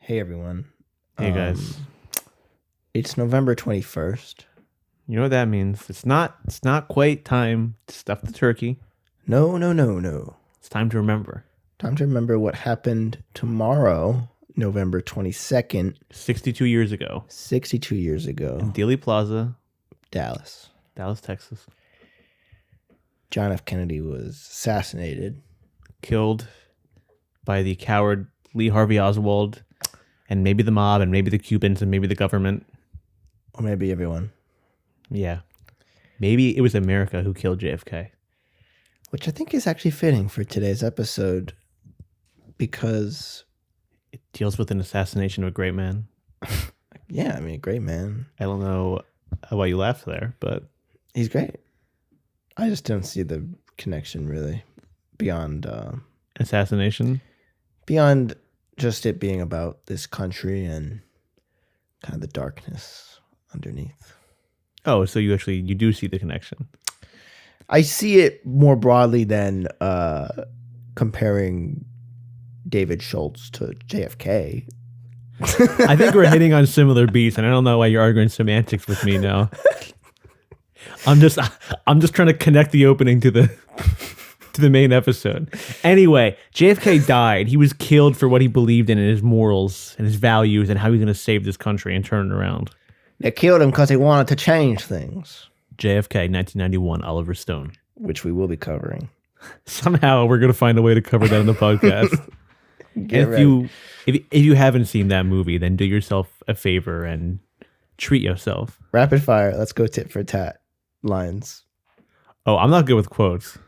Hey everyone. Hey guys. It's November 21st. You know what that means? It's not quite time to stuff the turkey. No. It's time to remember. Time to remember what happened tomorrow, November 22nd. 62 years ago. 62 years ago. In Dealey Plaza, Dallas, Texas. John F. Kennedy was assassinated. Killed by the coward Lee Harvey Oswald and maybe the mob and maybe the Cubans and maybe the government. Or maybe everyone. Yeah. Maybe it was America who killed JFK. Which I think is actually fitting for today's episode because it deals with an assassination of a great man. Yeah, I mean, a great man. I don't know why you laughed there, but he's great. I just don't see the connection really beyond assassination. Beyond just it being about this country and kind of the darkness underneath. Oh, so you do see the connection. I see it more broadly than comparing David Schultz to JFK. I think we're hitting on similar beats, and I don't know why you're arguing semantics with me now. I'm just trying to connect the opening to the main episode. Anyway, JFK died. He was killed for what he believed in and his morals and his values and how he was going to save this country and turn it around. They killed him because he wanted to change things. JFK, 1991, Oliver Stone. Which we will be covering. Somehow we're going to find a way to cover that in the podcast. If you haven't seen that movie, then do yourself a favor and treat yourself. Rapid fire. Let's go tit for tat. Lines. Oh, I'm not good with quotes.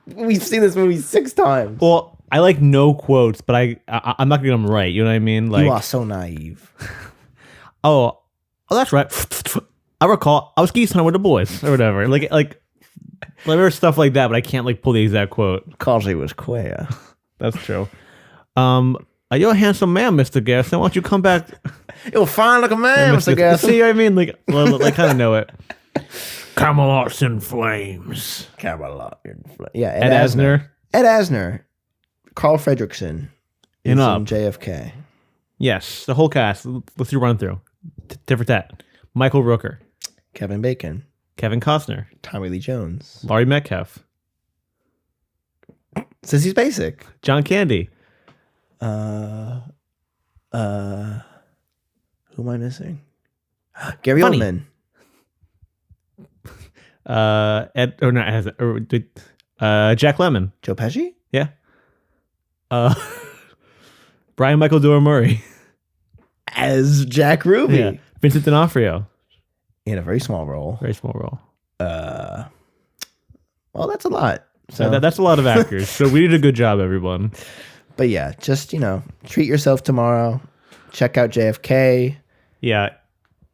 We've seen this movie 6 times. Well, I like no quotes, but I'm not getting them right. You know what I mean? Like, you are so naive. Oh, that's right. I recall I was geese hunting with the boys or whatever. Like there's stuff like that, but I can't pull the exact quote. Cause he was queer. That's true. You're a handsome man, Mr. Garrison. Why don't you come back? You're fine like a man, Mr. Garrison. See what I mean? I kind of know it. Camelot's in flames. Camelot in flames. Yeah, Ed Asner. Ed Asner. Carl Fredrickson. In JFK. Yes, the whole cast. Let's do a run through. Tit for tat. Michael Rooker. Kevin Bacon. Kevin Costner. Tommy Lee Jones. Laurie Metcalf. Says he's basic. John Candy. Who am I missing? Gary Oldman. Jack Lemmon. Joe Pesci? Yeah. Brian Michael Doyle Murray. As Jack Ruby. Yeah. Vincent D'Onofrio. In a very small role. Well, that's a lot. So that's a lot of actors. So we did a good job, everyone. But yeah, just, treat yourself tomorrow. Check out JFK. Yeah.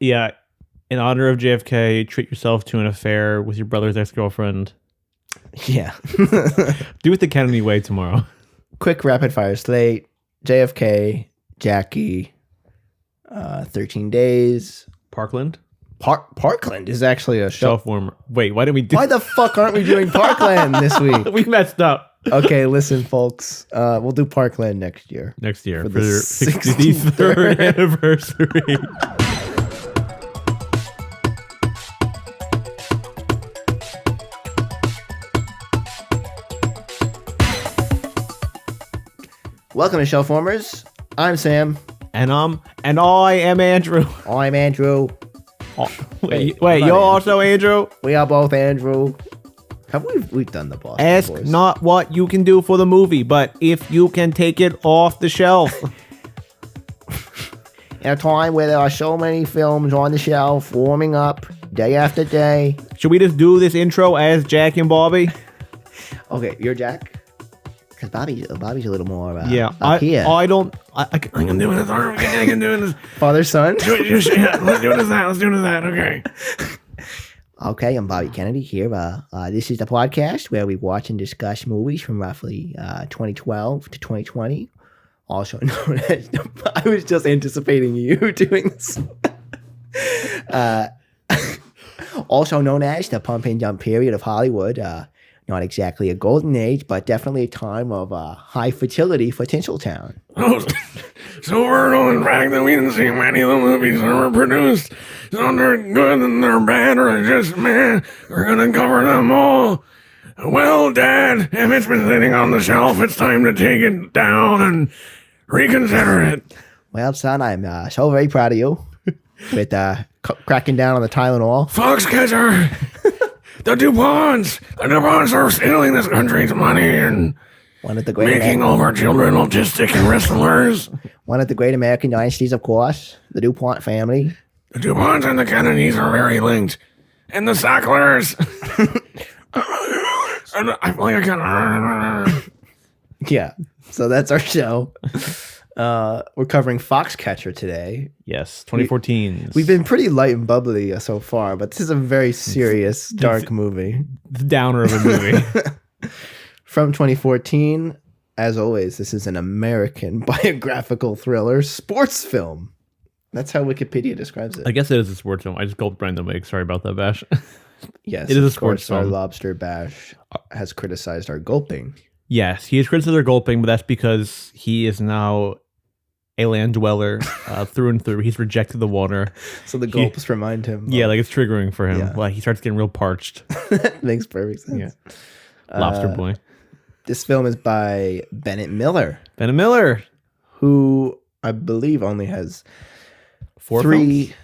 In honor of JFK, treat yourself to an affair with your brother's ex-girlfriend. Yeah. Do it the Kennedy way tomorrow. Quick rapid fire slate. JFK, Jackie, 13 Days. Parkland? Parkland is actually a shelf warmer. Wait, why the fuck aren't we doing Parkland this week? We messed up. Okay, listen, folks. We'll do Parkland next year. For the 63rd anniversary. Welcome to Shelf Warmers. I'm Sam. And I am Andrew. I'm Andrew. Wait, you're also Andrew? We are both Andrew. Have we've done the Boston Ask Boys. not what you can do for the movie, but if you can take it off the shelf. In a time where there are so many films on the shelf, warming up day after day. Should we just do this intro as Jack and Bobby? Okay, you're Jack? Because Bobby's a little more up here. I can do this. I can do this. Father, son? Let's do that. Okay. Okay, I'm Bobby Kennedy here. This is the podcast where we watch and discuss movies from roughly 2012 to 2020. Also known as... I was just anticipating you doing this. Also known as the pump and dump period of Hollywood. Not exactly a golden age, but definitely a time of high fertility for Tinseltown. so brutal, in fact, that we didn't see many of the movies that were produced. So they're good and they're bad, or they're just meh. We're gonna cover them all. Well, Dad, if it's been sitting on the shelf, it's time to take it down and reconsider it. Well, son, I'm so very proud of you with cracking down on the Tylenol. Foxcatcher! The du Ponts! The du Ponts are stealing this country's money and One of the great making all of our children autistic and wrestlers. One of the great American dynasties, of course, the Du Pont family. The du Ponts and the Kennedys are very linked. And the Sacklers. And I feel like I can... Yeah, so that's our show. We're covering Foxcatcher today. Yes, 2014. We've been pretty light and bubbly so far, but this is a very serious, dark movie. The downer of a movie. From 2014, as always, this is an American biographical thriller sports film. That's how Wikipedia describes it. I guess it is a sports film. I just gulped Brandon Wake. Sorry about that, Bash. Yes, it is a of sports course, our film. Lobster Bash has criticized our gulping. Yes, he is criticized for gulping, but that's because he is now a land dweller through and through. He's rejected the water. So the gulps remind him. Yeah, like it's triggering for him. Yeah. Like he starts getting real parched. That makes perfect sense. Yeah. Lobster Boy. This film is by Bennett Miller, Bennett Miller. who I believe only has three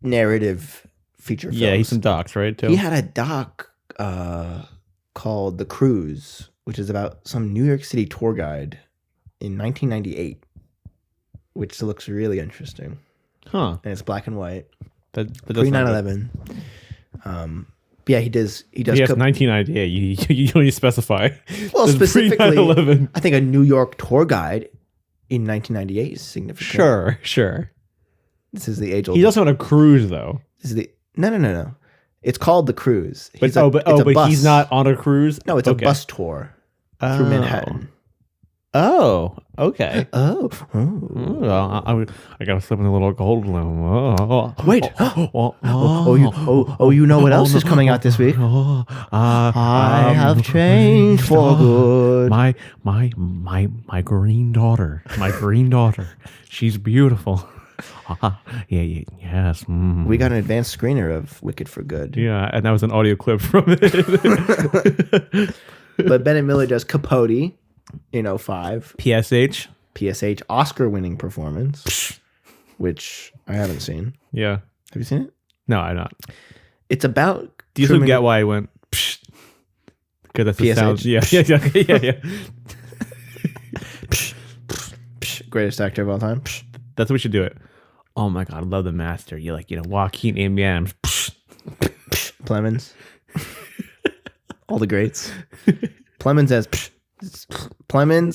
narrative feature films. Yeah, he's some docs, right? Too. He had a doc called The Cruise, which is about some New York City tour guide in 1998, which looks really interesting. Huh. And it's black and white. That does Pre sound 9/11. Yeah, he does. He does. Yes, 1998. You don't need to specify. Well, It's specifically, pre-9/11. I think a New York tour guide in 1998 is significant. Sure. This is the age old. He's also on a cruise though. This is the no. It's called The Cruise. But It's a bus. he's not on a cruise. No, it's Okay. a bus tour through Manhattan. Oh, okay. Oh. Well, I gotta slip in a little gold loom. Wait. You know what else is coming out this week? I have changed for good. My green daughter. My green daughter. She's beautiful. Yes. We got an advanced screener of Wicked for Good. Yeah, and that was an audio clip from it. But Bennett Miller does Capote in 05. PSH. PSH Oscar-winning performance, which I haven't seen. Yeah. Have you seen it? No, I not. It's about Do you still get why I went? Because that's the sound. Yeah. Greatest actor of all time. That's what we should do it. Oh my god, I love the master. You Joaquin, Amy Adams. Plemons. All the greats. Plemons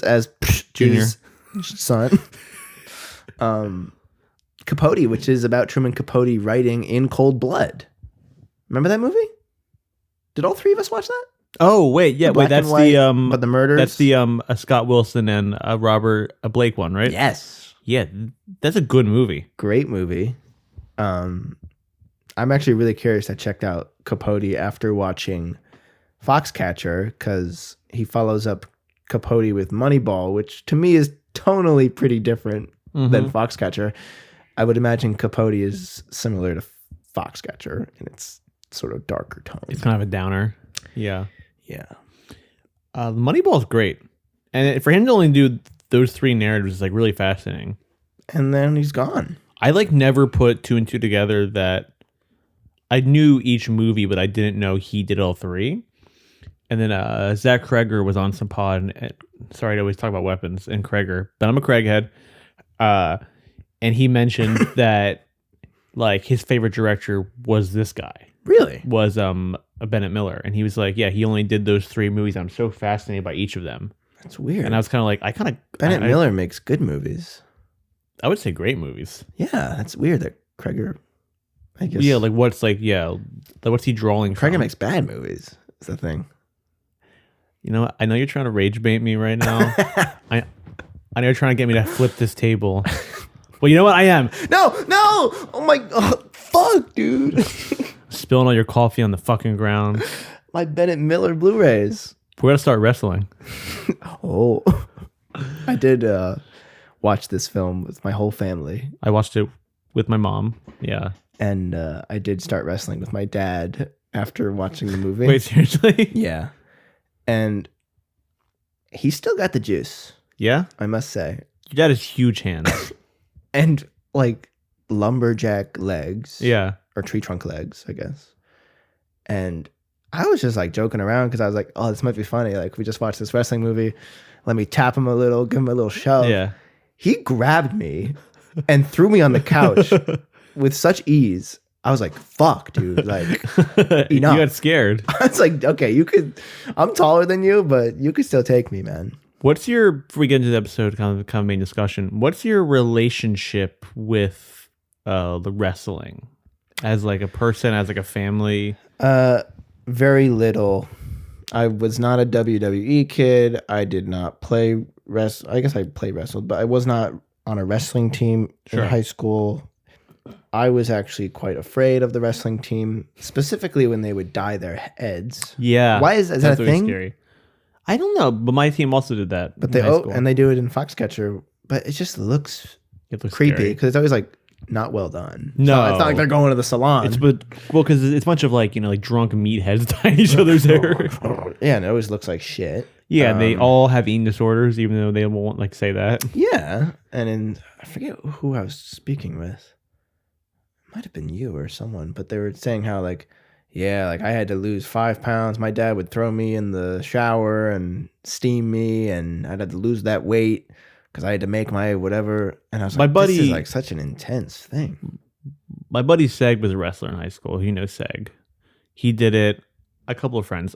as Junior. his son. Capote, which is about Truman Capote writing in cold blood. Remember that movie? Did all three of us watch that? Oh wait, yeah, Black that's and white, the but the murders. That's the Scott Wilson and Robert Blake one, right? Yes. Yeah, that's a good movie. Great movie. I'm actually really curious. I checked out Capote after watching Foxcatcher because he follows up Capote with Moneyball, which to me is tonally pretty different than Foxcatcher. I would imagine Capote is similar to Foxcatcher in its sort of darker tone. It's kind of a downer. Yeah. Yeah. Moneyball is great, and for him to only do those three narratives is really fascinating. And then he's gone. I never put two and two together that I knew each movie, but I didn't know he did all three. And then Zach Kreger was on some pod. And, sorry, I always talk about weapons and Kreger, but I'm a Craighead. And he mentioned that his favorite director was this guy. Really? Was Bennett Miller, and he was like, yeah, he only did those three movies. I'm so fascinated by each of them. That's weird. And I was kind of Bennett Miller makes good movies. I would say great movies. Yeah, that's weird that Kreger, I guess. Yeah, what's what's he drawing from? Kreger makes bad movies. Is the thing. You know, I know you're trying to rage bait me right now. I know you're trying to get me to flip this table. Well, you know what? I am. No! Oh my god. Fuck, dude. Spilling all your coffee on the fucking ground. My Bennett Miller Blu-rays. We're going to start wrestling. Oh. I did watched this film with my whole family. I watched it with my mom. Yeah. And I did start wrestling with my dad after watching the movie. Wait, seriously? Yeah. And he still got the juice, Yeah? I must say. Your dad has huge hands. And like lumberjack legs. Yeah. Or tree trunk legs, I guess. And I was just like joking around because I was like, oh, this might be funny. Like, we just watched this wrestling movie. Let me tap him a little, give him a little shove. Yeah. He grabbed me and threw me on the couch with such ease. I was like, fuck, dude. Like, enough. You got scared. I was like, okay, I'm taller than you, but you could still take me, man. What's your, before we get into the episode, kind of main discussion, what's your relationship with the wrestling? As like a person, as like a family? Very little. I was not a WWE kid. I did not play I guess I wrestled, but I was not on a wrestling team in high school. I was actually quite afraid of the wrestling team, specifically when they would dye their heads. Yeah. Why is that a really thing? Scary. I don't know, but my team also did that. But they do it in Foxcatcher, but it just looks creepy because it's always like not well done. No, so it's not like they're going to the salon. Because it's a bunch of like like drunk meatheads dyeing each other's hair. Yeah, and it always looks like shit. Yeah, they all have eating disorders, even though they won't like say that. Yeah, and I forget who I was speaking with. It might have been you or someone, but they were saying how like I had to lose 5 pounds. My dad would throw me in the shower and steam me, and I'd have to lose that weight because I had to make my whatever. And I was like, this is like such an intense thing. My buddy Seg was a wrestler in high school. You know Seg. He did it. A couple of friends.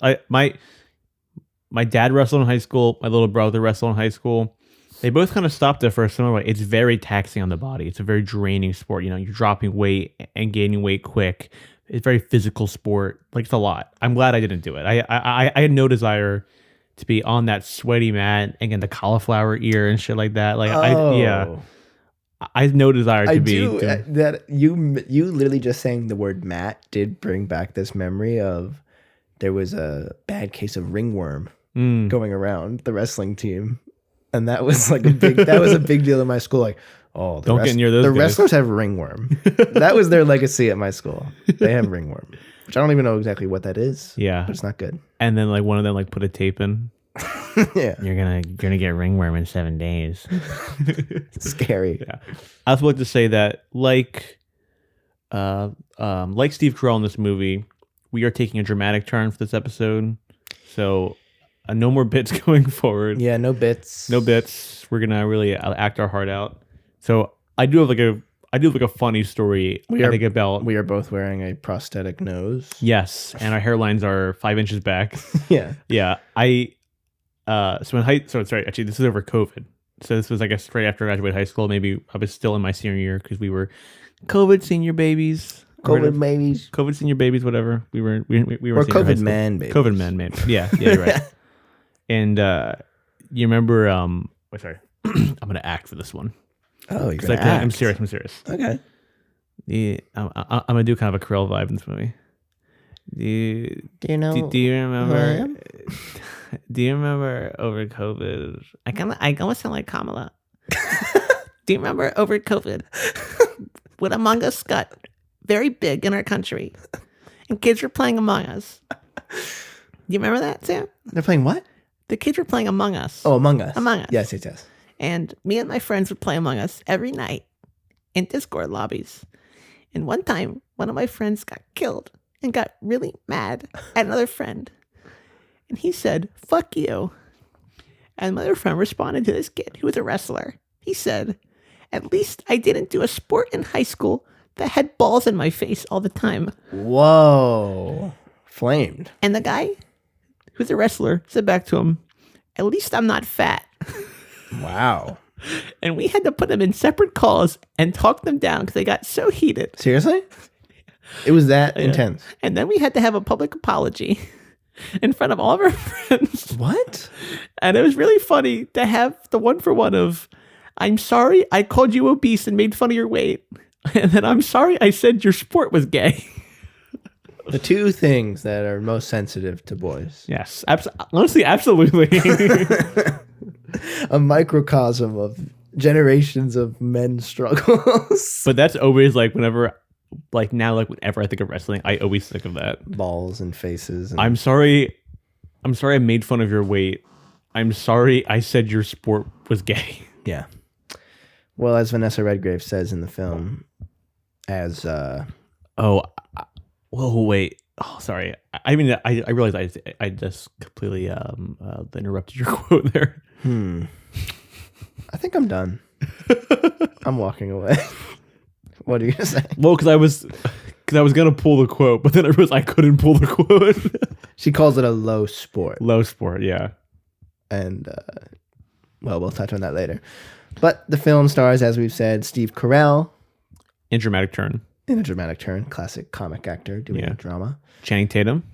My dad wrestled in high school. My little brother wrestled in high school. They both kind of stopped it for a similar way. It's very taxing on the body. It's a very draining sport. You're dropping weight and gaining weight quick. It's a very physical sport. Like, it's a lot. I'm glad I didn't do it. I had no desire to be on that sweaty mat and get the cauliflower ear and shit like that. Like, I had no desire to be. That you literally just saying the word mat did bring back this memory of there was a bad case of ringworm going around the wrestling team. And that was like a big deal in my school. Like, oh, don't get near those guys. Wrestlers have ringworm. That was their legacy at my school. They have ringworm, which I don't even know exactly what that is. Yeah, but it's not good. And then like one of them like put a tape in. Yeah, you're gonna get ringworm in 7 days. It's scary. Yeah, I also like to say that like Steve Carell in this movie, we are taking a dramatic turn for this episode. So. No more bits going forward. Yeah, no bits. No bits. We're gonna really act our heart out. So I do have a funny story. We are both wearing a prosthetic nose. Yes, and our hairlines are 5 inches back. Yeah. Yeah. Actually, this is over COVID. So this was, I guess, right after I graduated high school. Maybe I was still in my senior year because we were COVID senior babies. COVID senior babies, whatever. We were or COVID man babies. COVID man. Yeah, you're right. And you remember? Sorry, I'm gonna act for this one. Oh, you're gonna act. I'm serious. Okay. I'm gonna do kind of a Carell vibe in this movie. Do you know? Do you remember? Do you remember over COVID? I almost sound like Kamala. Do you remember over COVID when Among Us got very big in our country, and kids were playing Among Us? Do you remember that, Sam? They're playing what? The kids were playing Among Us. Oh, Among Us. Among Us. Yes. And me and my friends would play Among Us every night in Discord lobbies. And one time, one of my friends got killed and got really mad at another friend. And he said, "Fuck you." And my other friend responded to this kid who was a wrestler. He said, "At least I didn't do a sport in high school that had balls in my face all the time." Whoa. Flamed. And the guy who's a wrestler said back to him, "At least I'm not fat." Wow. And we had to put them in separate calls and talk them down because they got so heated. Seriously? It was that intense. And then we had to have a public apology in front of all of our friends. What? And it was really funny to have the one for one of, "I'm sorry I called you obese and made fun of your weight." And then, "I'm sorry I said your sport was gay." The two things that are most sensitive to boys. Yes. Honestly, absolutely. A microcosm of generations of men struggles. But that's always like whenever I think of wrestling, I always think of that. Balls and faces. And I'm sorry I made fun of your weight. I'm sorry I said your sport was gay. yeah. Well, as Vanessa Redgrave says in the film, as Wait. Oh, sorry. I mean, I realized I just completely interrupted your quote there. I think I'm done. I'm walking away. What are you gonna say? Well, because I was gonna pull the quote, but then I realized I couldn't pull the quote. She calls it a low sport. Low sport, yeah. And we'll touch on that later. But the film stars, as we've said, Steve Carell In dramatic turn. Classic comic actor doing drama. Channing Tatum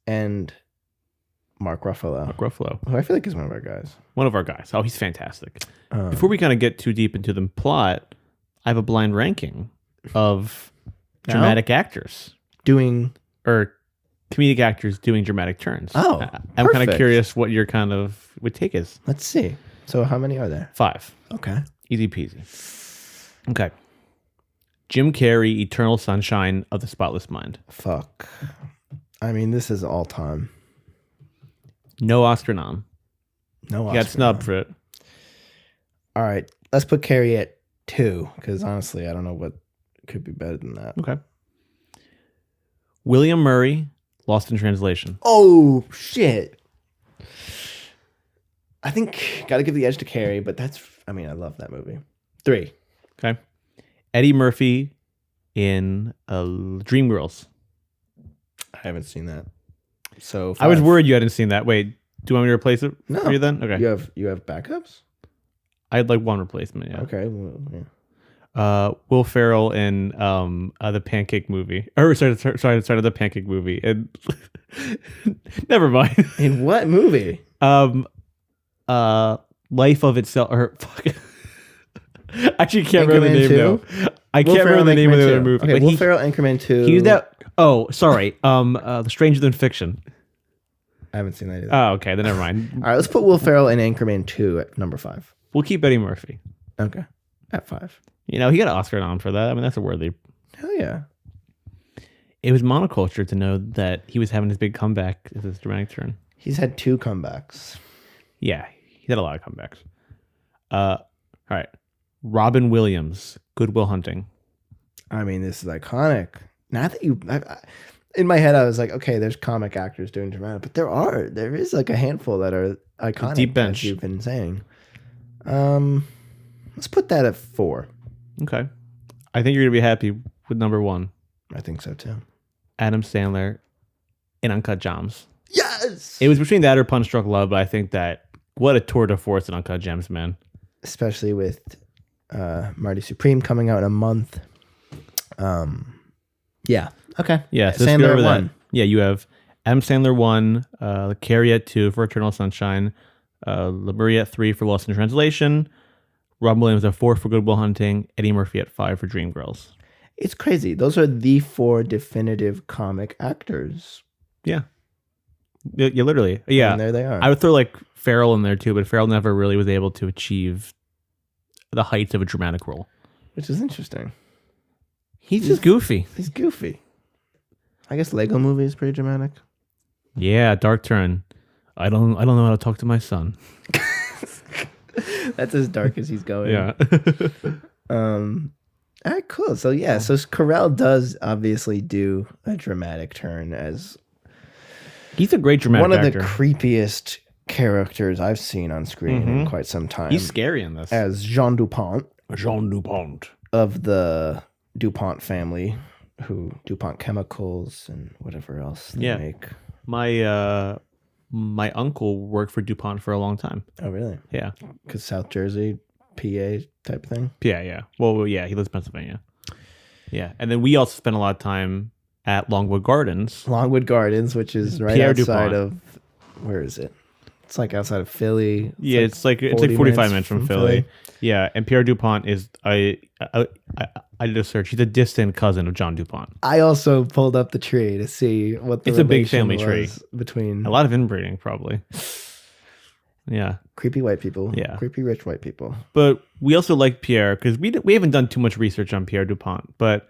and Mark Ruffalo. Who I feel like is one of our guys. One of our guys. Oh, he's fantastic. Before we kind of get too deep into the plot, I have a blind ranking of dramatic actors or comedic actors doing dramatic turns. Oh, I'm kind of curious what your what take is. Let's see. So how many are there? 5. Okay. Easy peasy. Okay. Jim Carrey, Eternal Sunshine of the Spotless Mind. Fuck. I mean, this is all time. No Oscar nom. No Oscar. You got snubbed for it. All right. Let's put Carrey at 2, because honestly, I don't know what could be better than that. Okay. William Murray, Lost in Translation. Oh, shit. I think got to give the edge to Carrey, but I love that movie. 3. Okay. Eddie Murphy in Dreamgirls. I haven't seen that. So 5. I was worried you hadn't seen that. Wait, do you want me to replace it No. for you then? Okay. You have backups? I had like one replacement, yeah. Okay. Well, yeah. Will Ferrell in the Pancake movie. Or sorry, the Pancake movie. And never mind. In what movie? Life of Itself, or fuck. Actually, can't remember the name 2? though. I can't remember the name of the other movie. Okay, but Will Ferrell, Anchorman 2. He did that. Oh, sorry. The Stranger Than Fiction. I haven't seen that either. Oh, okay. Then never mind. All right, let's put Will Ferrell in Anchorman 2 at number 5. We'll keep Eddie Murphy. Okay, at 5. He got an Oscar nom for that. I mean, that's a worthy. Hell yeah. It was monoculture to know that he was having his big comeback as his dramatic turn. He's had 2 comebacks. Yeah, he had a lot of comebacks. All right. Robin Williams, Good Will Hunting. I mean, this is iconic. Now that in my head, I was like, okay, there's comic actors doing dramatic, but there is like a handful that are iconic. Deep bench. As you've been saying. Let's put that at 4. Okay. I think you're going to be happy with number 1. I think so too. Adam Sandler in Uncut Gems. Yes! It was between that or Punch Drunk Love, but I think that what a tour de force in Uncut Gems, man. Especially with Marty Supreme coming out in a month. Yeah. Okay. Yeah. So Sandler over 1. That. Yeah, you have Adam Sandler 1, Carrey at 2 for Eternal Sunshine, Murray at 3 for Lost in Translation, Robin Williams at 4 for Good Will Hunting, Eddie Murphy at 5 for Dreamgirls. It's crazy. Those are the 4 definitive comic actors. Yeah. Yeah, literally. Yeah. And there they are. I would throw like Farrell in there too, but Farrell never really was able to achieve the heights of a dramatic role. Which is interesting. He's just goofy. He's goofy. I guess Lego Movie is pretty dramatic. Yeah, dark turn. I don't know how to talk to my son. That's as dark as he's going. Yeah. All right, cool. So yeah, so Carell does obviously do a dramatic turn as he's a great dramatic one of actor. the creepiest characters I've seen on screen in quite some time. He's scary in this. As John du Pont. John du Pont. Of the DuPont family, who DuPont Chemicals and whatever else they make. My uncle worked for DuPont for a long time. Oh, really? Yeah. Because South Jersey, PA type thing? Yeah. Well, yeah, he lives in Pennsylvania. Yeah. And then we also spent a lot of time at Longwood Gardens. Longwood Gardens, which is right Pierre outside DuPont. of, where is it? It's like outside of Philly. It's like 45 minutes from Philly. Yeah, and Pierre DuPont is I did a search. He's a distant cousin of John DuPont. I also pulled up the tree to see what the It's a big relation family tree was between a lot of inbreeding, probably. Yeah. Creepy white people. Yeah. Creepy rich white people. But we also like Pierre because we haven't done too much research on Pierre du Pont. But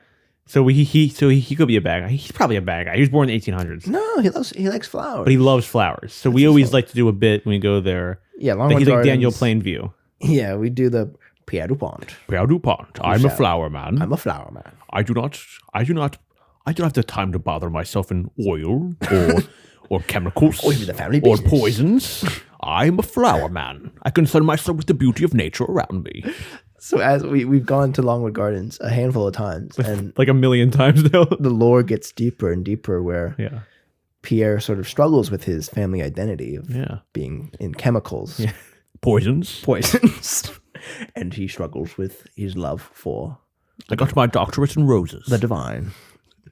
so he could be a bad guy. He's probably a bad guy. He was born in the 1800s. No, he likes flowers. But he loves flowers. So we always like to do a bit when we go there. Yeah, Like he's like Daniel Plainview. Yeah, we do the Pierre du Pont. Pierre du Pont. I'm a flower man. I'm a flower man. I do not have the time to bother myself in oil or chemicals Or even the family or business. poisons. I'm a flower man. I concern myself with the beauty of nature around me. So as we've gone to Longwood Gardens a handful of times, and Like a million times now. the lore gets deeper and deeper where Yeah. Pierre sort of struggles with his family identity of Yeah. being in chemicals, Poisons. poisons, and he struggles with his love for I got my doctorate in roses. the divine,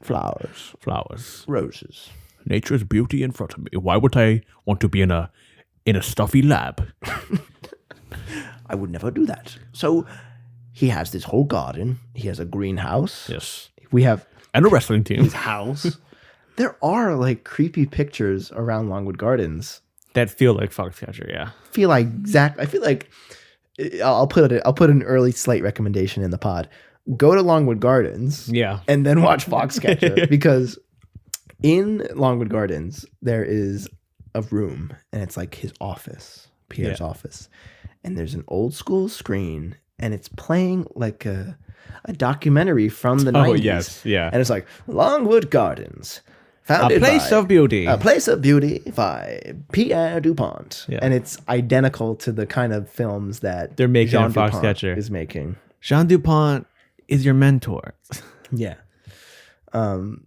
flowers, Flowers. roses. Nature's beauty in front of me. Why would I want to be in a stuffy lab? I would never do that. So he has this whole garden. He has a greenhouse. Yes. We have And a wrestling team. his house. There are like creepy pictures around Longwood Gardens. That feel like Foxcatcher, yeah. I feel like I'll put an early Slate recommendation in the pod. Go to Longwood Gardens, Yeah. and then watch Foxcatcher because in Longwood Gardens there is a room, and it's like his office, Pierre's office, and there's an old school screen, and it's playing like a documentary from the 90s. Oh, yes, yeah. And it's like Longwood Gardens. A Founded place by- of beauty. A Place of Beauty by Pierre du Pont. Yeah. And it's identical to the kind of films that They're making Jean in du Pont Foxcatcher. is making. John du Pont is your mentor. Yeah. So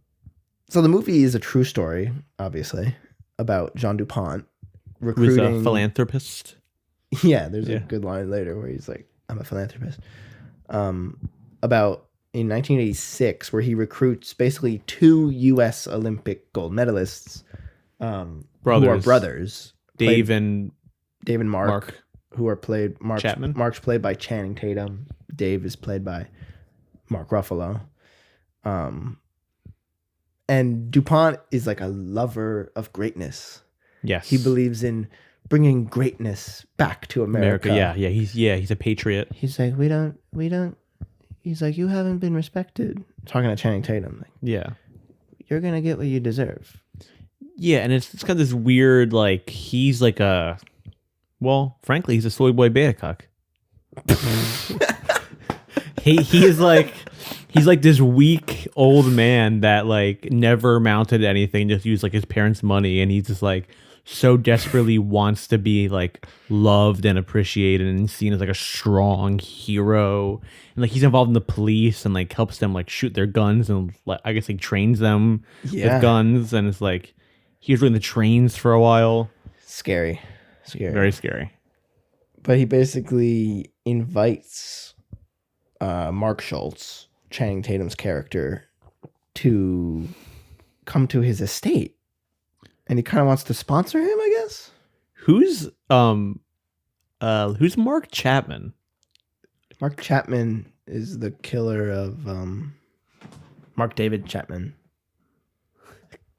the movie is a true story, obviously, about John du Pont Who's recruiting. a philanthropist. Yeah, there's a Yeah. good line later where he's like, I'm a philanthropist. About in 1986, where he recruits basically 2 U.S. Olympic gold medalists who are Brothers. brothers. Dave and Dave and Mark, Mark. who are played Chapman? Mark's played by Channing Tatum. Dave is played by Mark Ruffalo. And DuPont is like a lover of greatness. Yes. He believes in bringing greatness back to America. Yeah. He's a patriot. He's like, we don't. He's like, you haven't been respected. Talking to Channing Tatum, like, Yeah. you're gonna get what you deserve. Yeah, and it's got this weird, like, he's like frankly, he's a soy boy beta cuck. He's like this weak old man that like never mounted anything, just used like his parents' money, and he's just like so desperately wants to be like loved and appreciated and seen as like a strong hero. And like he's involved in the police and like helps them like shoot their guns and like I guess like trains them with guns, and it's like he was running the trains for a while. Scary. Very scary. But he basically invites Mark Schultz, Channing Tatum's character, to come to his estate. And he kind of wants to sponsor him, I guess. Who's Mark Chapman? Mark Chapman is the killer of Mark David Chapman.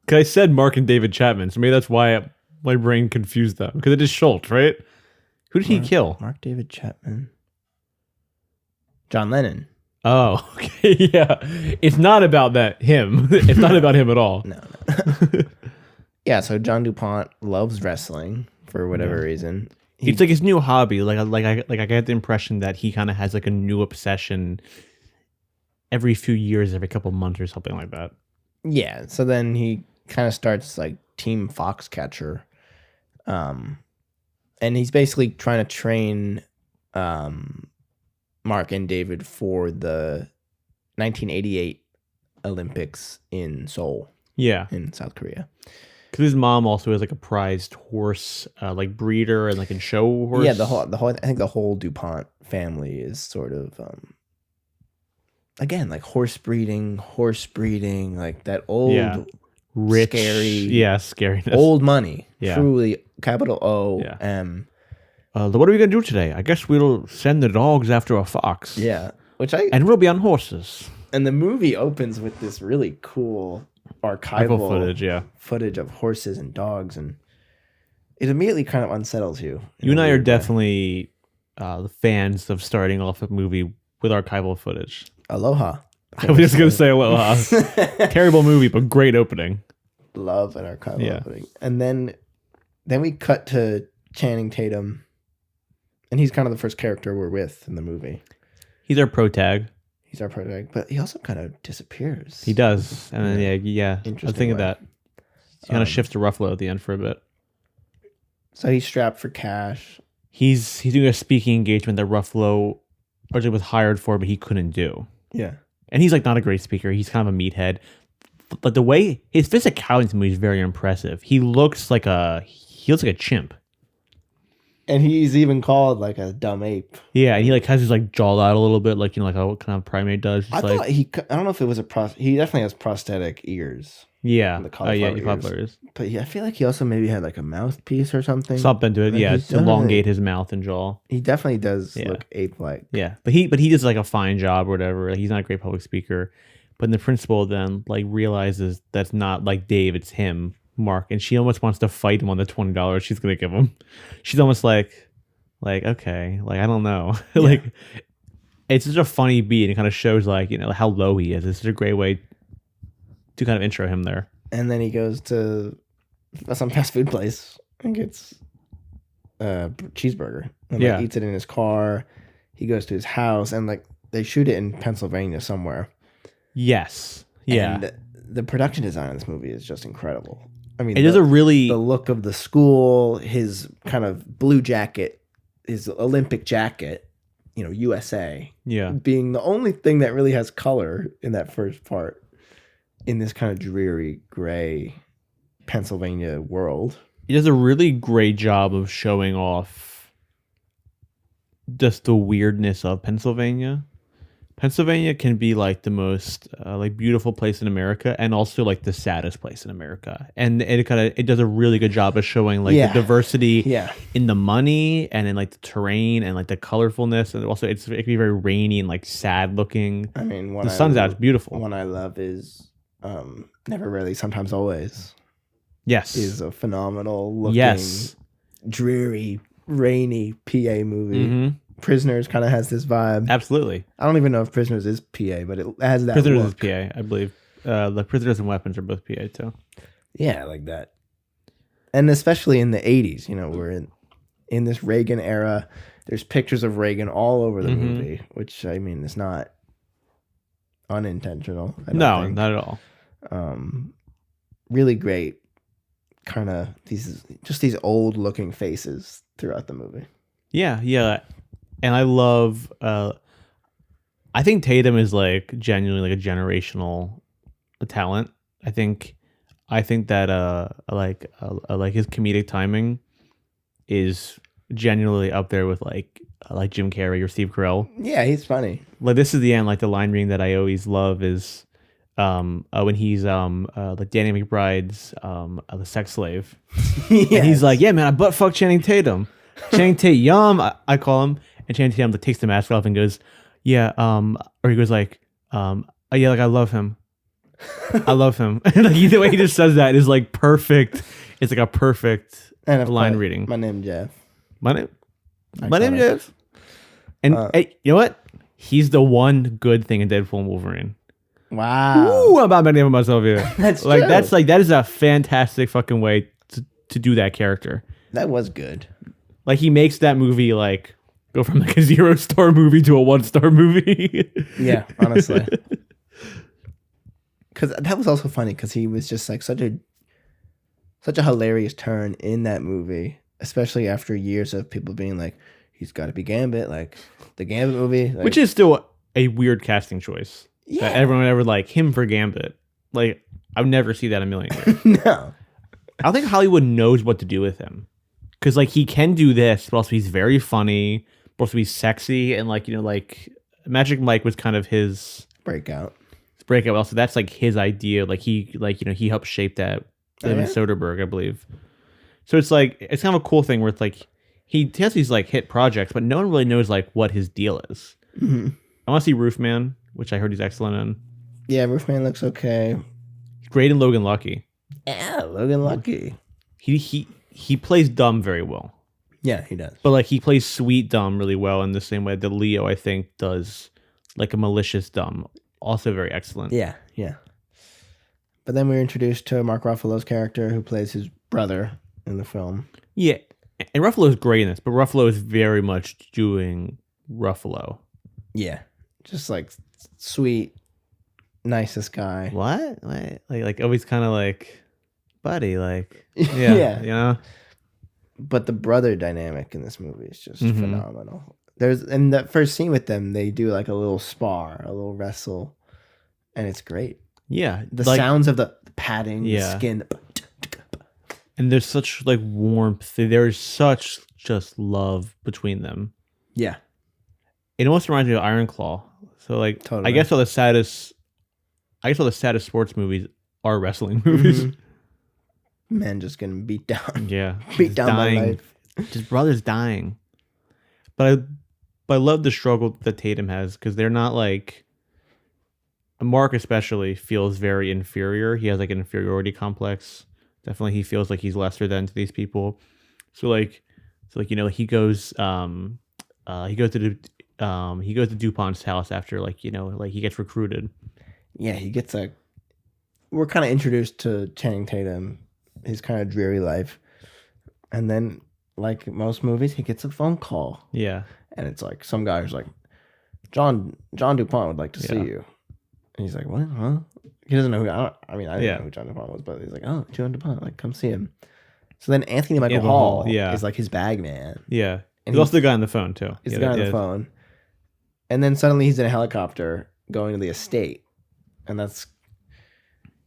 Because I said Mark and David Chapman, so maybe that's why my brain confused them. Because it is Schultz, right? Who did he kill? Mark David Chapman. John Lennon. Oh, okay, yeah. It's not about him. It's not about him at all. No. Yeah, so John du Pont loves wrestling for whatever reason. It's like his new hobby. I get the impression that he kind of has like a new obsession every few years, every couple months or something like that. Yeah, so then he kind of starts like Team Foxcatcher. And he's basically trying to train Mark and David for the 1988 Olympics in Seoul. Yeah. In South Korea. Because his mom also is like a prized horse, like breeder and like can show horse. Yeah, the whole. I think the whole DuPont family is sort of, again, like horse breeding, like that old, rich, scary, scariness, old money. Yeah. Truly, capital O-M. What are we gonna do today? I guess we'll send the dogs after a fox. Yeah, and we'll be on horses. And the movie opens with this really cool archival footage, footage of horses and dogs, and it immediately kind of unsettles you. You and I are definitely the fans of starting off a movie with archival footage. Aloha. I was just gonna say Aloha. Terrible movie, but great opening. Love an archival opening. And then we cut to Channing Tatum, and he's kind of the first character we're with in the movie. He's our protag. He's our protag, but he also kind of disappears. He does, and then I was thinking that he kind of shifts to Ruffalo at the end for a bit. So he's strapped for cash. He's doing a speaking engagement that Ruffalo originally was hired for, but he couldn't do. Yeah. And he's like not a great speaker. He's kind of a meathead. But the way his physicality in this movie is very impressive. He looks like a chimp. And he's even called like a dumb ape. Yeah, and he like has his like jaw out a little bit, like like how kind of primate does. I don't know if it was he definitely has prosthetic ears. Yeah. Ears. But I feel like he also maybe had like a mouthpiece or something. Something to it, yeah. To elongate his mouth and jaw. He definitely does look ape-like. Yeah, but he does like a fine job or whatever. Like, he's not a great public speaker. But the principal then like realizes that's not like Dave, it's him, Mark, and she almost wants to fight him on the $20 she's gonna give him. She's almost like okay, like I don't know, like it's such a funny beat and it kind of shows like how low he is. It's such a great way to kind of intro him there. And then he goes to some fast food place and gets a cheeseburger and eats it in his car. He goes to his house and like they shoot it in Pennsylvania somewhere. Yes. Yeah. And the production design of this movie is just incredible. I mean, it is the look of the school, his kind of blue jacket, his Olympic jacket, USA. Yeah. Being the only thing that really has color in that first part in this kind of dreary gray Pennsylvania world. He does a really great job of showing off just the weirdness of Pennsylvania. Pennsylvania can be like the most like beautiful place in America and also like the saddest place in America. And it does a really good job of showing like the diversity in the money and in like the terrain and like the colorfulness. And also it can be very rainy and like sad looking. I mean, the sun's out, it's beautiful. One I love is Never Really, Sometimes Always. Yes. Is a phenomenal looking, dreary, rainy PA movie. Mm-hmm. Prisoners kind of has this vibe. Absolutely. I don't even know if Prisoners is PA, but it has that Prisoners look. is PA, I believe. The Prisoners and Weapons are both PA too. Yeah, I like that. And especially in the 80s, we're in this Reagan era. There's pictures of Reagan all over the movie, which, I mean, is not unintentional. No, not at all. Really great kind of these old looking faces throughout the movie. Yeah. And I love I think Tatum is like genuinely like a generational talent. I think that like his comedic timing is genuinely up there with like Jim Carrey or Steve Carell. Yeah, he's funny. Like this is the end. Like the line reading that I always love is when he's like Danny McBride's the sex slave. Yes. And he's like, yeah, man, I butt fuck Channing Tatum. Channing Tatum, I call him, and Channing Tatum like takes the mask off and goes, yeah, or he goes like, oh, yeah, like I love him. I love him. And like, the way he just says that is like perfect. It's like a perfect line reading. My name Jeff. My name Jeff. And hey, you know what? He's the one good thing in Deadpool and Wolverine. Wow. Ooh, I'm about naming myself here. That's like true. that is a fantastic fucking way to do that character. That was good. Like he makes that movie like go from like a 0-star movie to a 1-star movie. Yeah, honestly. Because that was also funny because he was just like such a hilarious turn in that movie, especially after years of people being like, he's got to be Gambit, like the Gambit movie, like, which is still a weird casting choice. Yeah, that everyone ever like him for Gambit. Like I would never see that in a million years. No, I don't think Hollywood knows what to do with him because like he can do this, but also he's very funny, but also he's sexy, and like like Magic Mike was kind of his breakout. Also, that's like his idea. Like he he helped shape that in Soderbergh, I believe. So it's like it's kind of a cool thing where it's like he has these like hit projects, but no one really knows like what his deal is. Mm-hmm. I want to see Roofman, which I heard he's excellent in. Yeah, Roofman looks okay. He's great in Logan Lucky. Yeah, Logan Lucky. He he plays dumb very well. Yeah, he does. But like he plays sweet dumb really well in the same way that Leo, I think, does like a malicious dumb. Also very excellent. Yeah, yeah. But then we're introduced to Mark Ruffalo's character who plays his brother in the film. Yeah. And Ruffalo's great in this, but Ruffalo is very much doing Ruffalo. Yeah. Just like sweet, nicest guy. What? Like always kind of like, buddy, like, Yeah. yeah. You know? But the brother dynamic in this movie is just phenomenal. There's in that first scene with them, they do like a little spar, a little wrestle, and it's great. Yeah. The like, sounds of the padding, the Yeah. skin. and there's such like warmth. There's such just love between them. Yeah. It almost reminds me of Iron Claw. So like, Totally. I guess all the saddest sports movies are wrestling movies. Men just getting beat down. Yeah, Beat just down by dying. life. Just brothers dying. But I love the struggle that Tatum has because they're not like. Mark especially feels very inferior. He has like an inferiority complex. Definitely, he feels like he's lesser than to these people. So you know, he goes to DuPont's house after like, you know, like he gets recruited. Yeah, we're kind of introduced to Channing Tatum, his kind of dreary life. And then, like most movies, he gets a phone call. Yeah. And it's like, some guy who's like, John du Pont would like to see Yeah. you. And he's like, what? Huh? He doesn't know who, I didn't Yeah. know who John du Pont was, but he's like, oh, John du Pont, like, come see him. So then Anthony Michael Anthony Hall Hall, yeah. is like his bag man. Yeah. And He's also the guy on the phone too. He's Yeah, the guy on yeah. the phone. And then suddenly he's in a helicopter going to the estate. And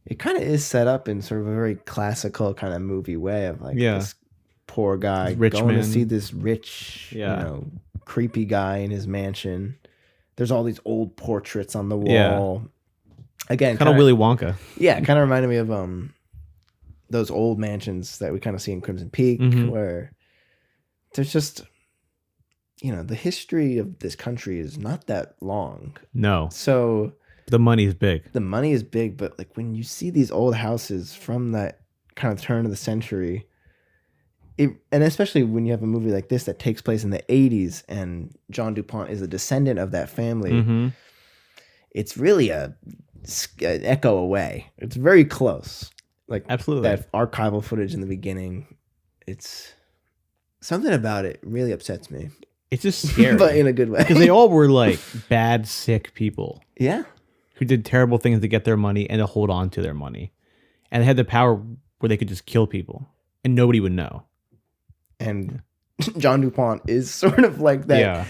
it kind of is set up in sort of a very classical kind of movie way of like Yeah. this poor guy This rich going man. to see this rich, Yeah. creepy guy in his mansion. There's all these old portraits on the wall. Yeah. Again, Kind of Willy Wonka. yeah, kind of reminded me of those old mansions that we kind of see in Crimson Peak, Mhm. where there's just, the history of this country is not that long. No, So the money's big. the money is big, but like when you see these old houses from that kind of turn of the century, and especially when you have a movie like this that takes place in the 80s and John du Pont is a descendant of that family, Mm-hmm. it's really an echo away. It's very close. Like Absolutely. that archival footage in the beginning, it's something about it really upsets me, It's just scary. but in a good way. Because they all were like bad, sick people yeah. who did terrible things to get their money and to hold on to their money. And they had the power where they could just kill people and nobody would know. And John du Pont is sort of like that. Yeah.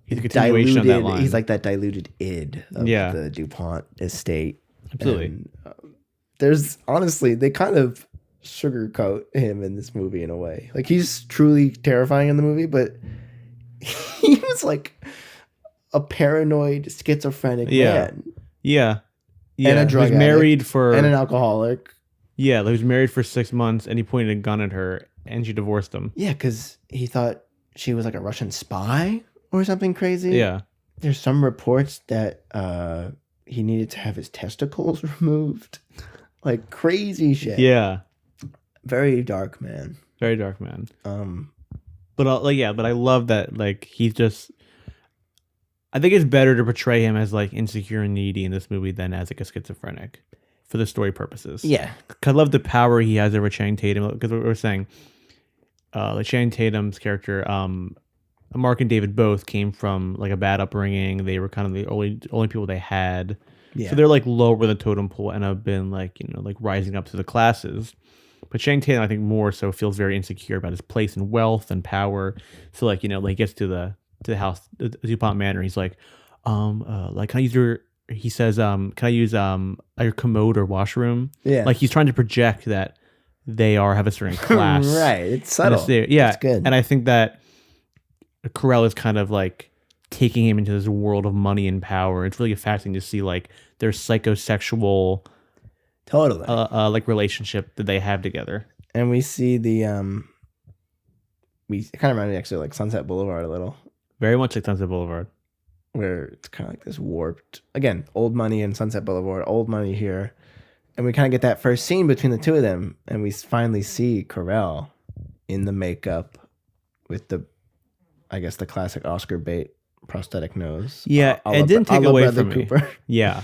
He's a continuation of that line. He's like that diluted id of Yeah. the DuPont estate. Absolutely. And, there's honestly, they kind of sugarcoat him in this movie in a way. Like he's truly terrifying in the movie, but he was like a paranoid, schizophrenic man Yeah. And a drug He was married addict. for and an alcoholic. he was married for 6 months and he pointed a gun at her and she divorced him. Yeah, because he thought she was like a Russian spy or something crazy. Yeah. There's some reports that he needed to have his testicles removed. Like crazy shit. Yeah. Very dark, man. Very dark, man. But But I love that like he's just I think it's better to portray him as like insecure and needy in this movie than as like a schizophrenic for the story purposes. yeah. 'Cause I love the power he has over Channing Tatum because we were saying like Channing Tatum's character Mark and David both came from like a bad upbringing. They were kind of the only people they had. Yeah. So they're like lower the totem pole and have been like, like rising up to the classes. But Channing Tatum, I think more so feels very insecure about his place in wealth and power. So like, he gets to the house, the DuPont Manor. He's like, like, can I use he says, can I use your commode or washroom? Yeah. Like he's trying to project that they have a certain class. Right. It's subtle. Yeah. It's good. And I think that Carell is kind of like taking him into this world of money and power. It's really fascinating to see like their psychosexual Totally. like relationship that they have together. And we see it kind of reminded me actually like Sunset Boulevard a little, Very much like Sunset Boulevard. where it's kind of like this warped, again, old money in Sunset Boulevard, old money here. And we kind of get that first scene between the two of them. And we finally see Carell in the makeup with the, I guess, the classic Oscar bait prosthetic nose. Yeah, a it la- didn't a take la away Bradlay from me. Cooper. Yeah.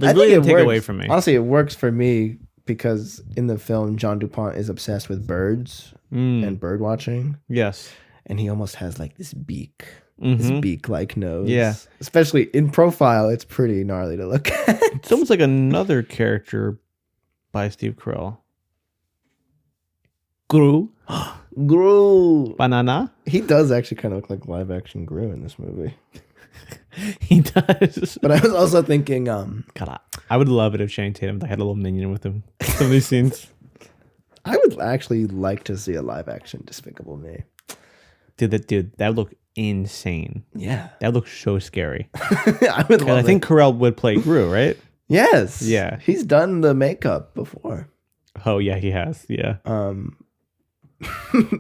I It really think didn't take works. away from me. Honestly, it works for me because in the film, John du Pont is obsessed with birds and bird watching. Yes. And he almost has like this beak. Mhm. This beak-like nose. Yeah. Especially in profile, it's pretty gnarly to look at. It's almost like another character by Steve Carell. Gru. Gru. Banana. He does actually kind of look like live-action Gru in this movie. He does. But I was also thinking, God, I would love it if Channing Tatum had a little minion with him. Some of these scenes. I would actually like to see a live-action Despicable Me. Dude, that would look insane. Yeah. That would look so scary. I would love I think it. Carell would play Gru, right? Yes. Yeah. He's done the makeup before. Oh, yeah, he has. Yeah.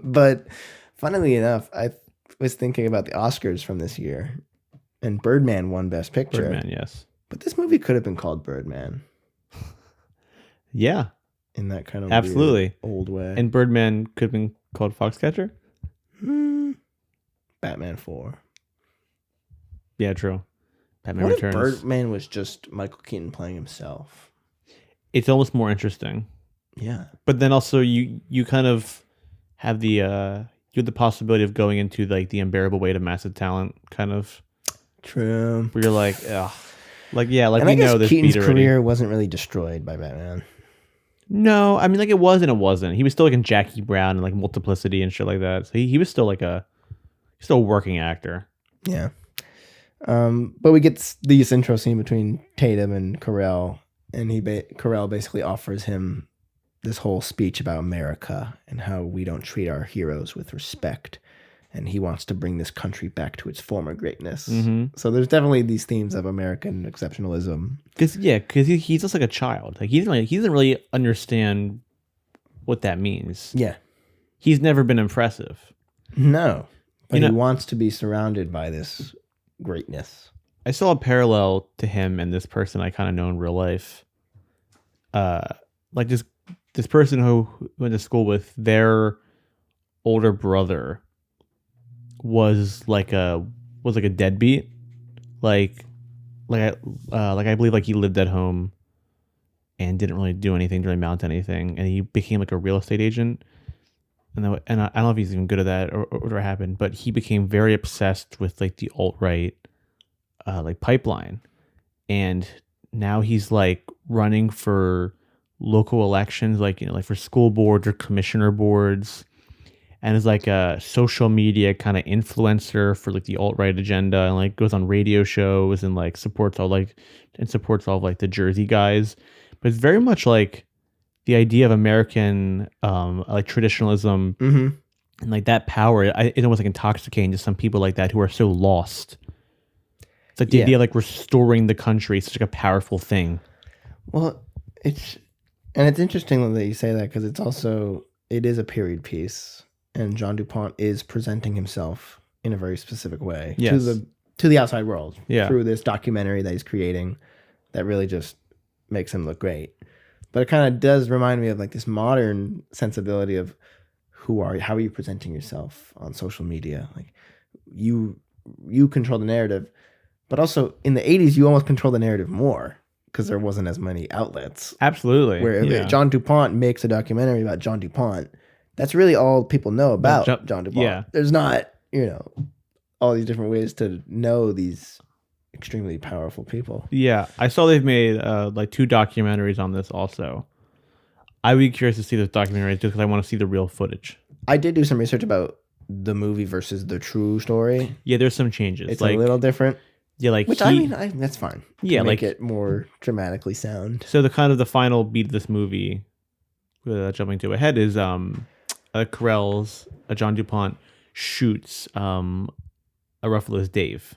But funnily enough, I was thinking about the Oscars from this year, and Birdman won Best Picture. Birdman, yes. But this movie could have been called Birdman Yeah, in that kind of absolutely weird, old way. And Birdman could have been called Foxcatcher. Batman 4. Yeah, true. Batman What if Returns. Birdman was just Michael Keaton playing himself? It's almost more interesting. Yeah. But then also you kind of have the you have the possibility of going into like the unbearable weight of massive talent kind of, True. where you're like, ugh. Like, yeah, like And we I guess know this Keaton's beat already. career wasn't really destroyed by Batman. No, I mean, like, it was and it wasn't. He was still like in Jackie Brown and like Multiplicity and shit like that. So he was still like still a working actor. Yeah. But we get this intro scene between Tatum and Carell, and Carell basically offers him this whole speech about America and how we don't treat our heroes with respect, and he wants to bring this country back to its former greatness. Mm-hmm. So there's definitely these themes of American exceptionalism. Because he's just like a child. Like he doesn't really understand what that means. Yeah. He's never been impressive. No. But You know- he wants to be surrounded by this greatness. I saw a parallel to him and this person I kind of know in real life. Like this person who went to school with, their older brother was like a deadbeat. Like I believe like he lived at home and didn't really do anything to amount to anything, and he became like a real estate agent. And I don't know if he's even good at that or what happened, but he became very obsessed with like the alt-right like pipeline, and now he's like running for local elections, like, you know, like for school boards or commissioner boards, and is like a social media kind of influencer for like the alt-right agenda, and like goes on radio shows and like supports all of like the Jersey guys. But it's very much like the idea of American like traditionalism, Mm-hmm. and like that power. It's almost like intoxicating to some people like that who are so lost. It's like the idea of like restoring the country is such like a powerful thing. Well, it's interesting that you say that, because it is a period piece, and John du Pont is presenting himself in a very specific way Yes. to the outside world, Yeah. through this documentary that he's creating that really just makes him look great. But it kind of does remind me of like this modern sensibility of how are you presenting yourself on social media? Like you control the narrative, but also in the 80s you almost control the narrative more because there wasn't as many outlets. Absolutely. Where if John du Pont makes a documentary about John du Pont, that's really all people know about John du Pont. yeah. There's not, all these different ways to know these extremely powerful people. Yeah, I saw they've made like 2 documentaries on this also. I'd be curious to see those documentaries just because I want to see the real footage. I did do some research about the movie versus the true story. Yeah, there's some changes. It's like, a little different. Yeah, like Which that's fine. Yeah, To make like- it more dramatically sound. So the kind of the final beat of this movie, jumping to ahead, is Carell's John du Pont shoots a Ruffalo's Dave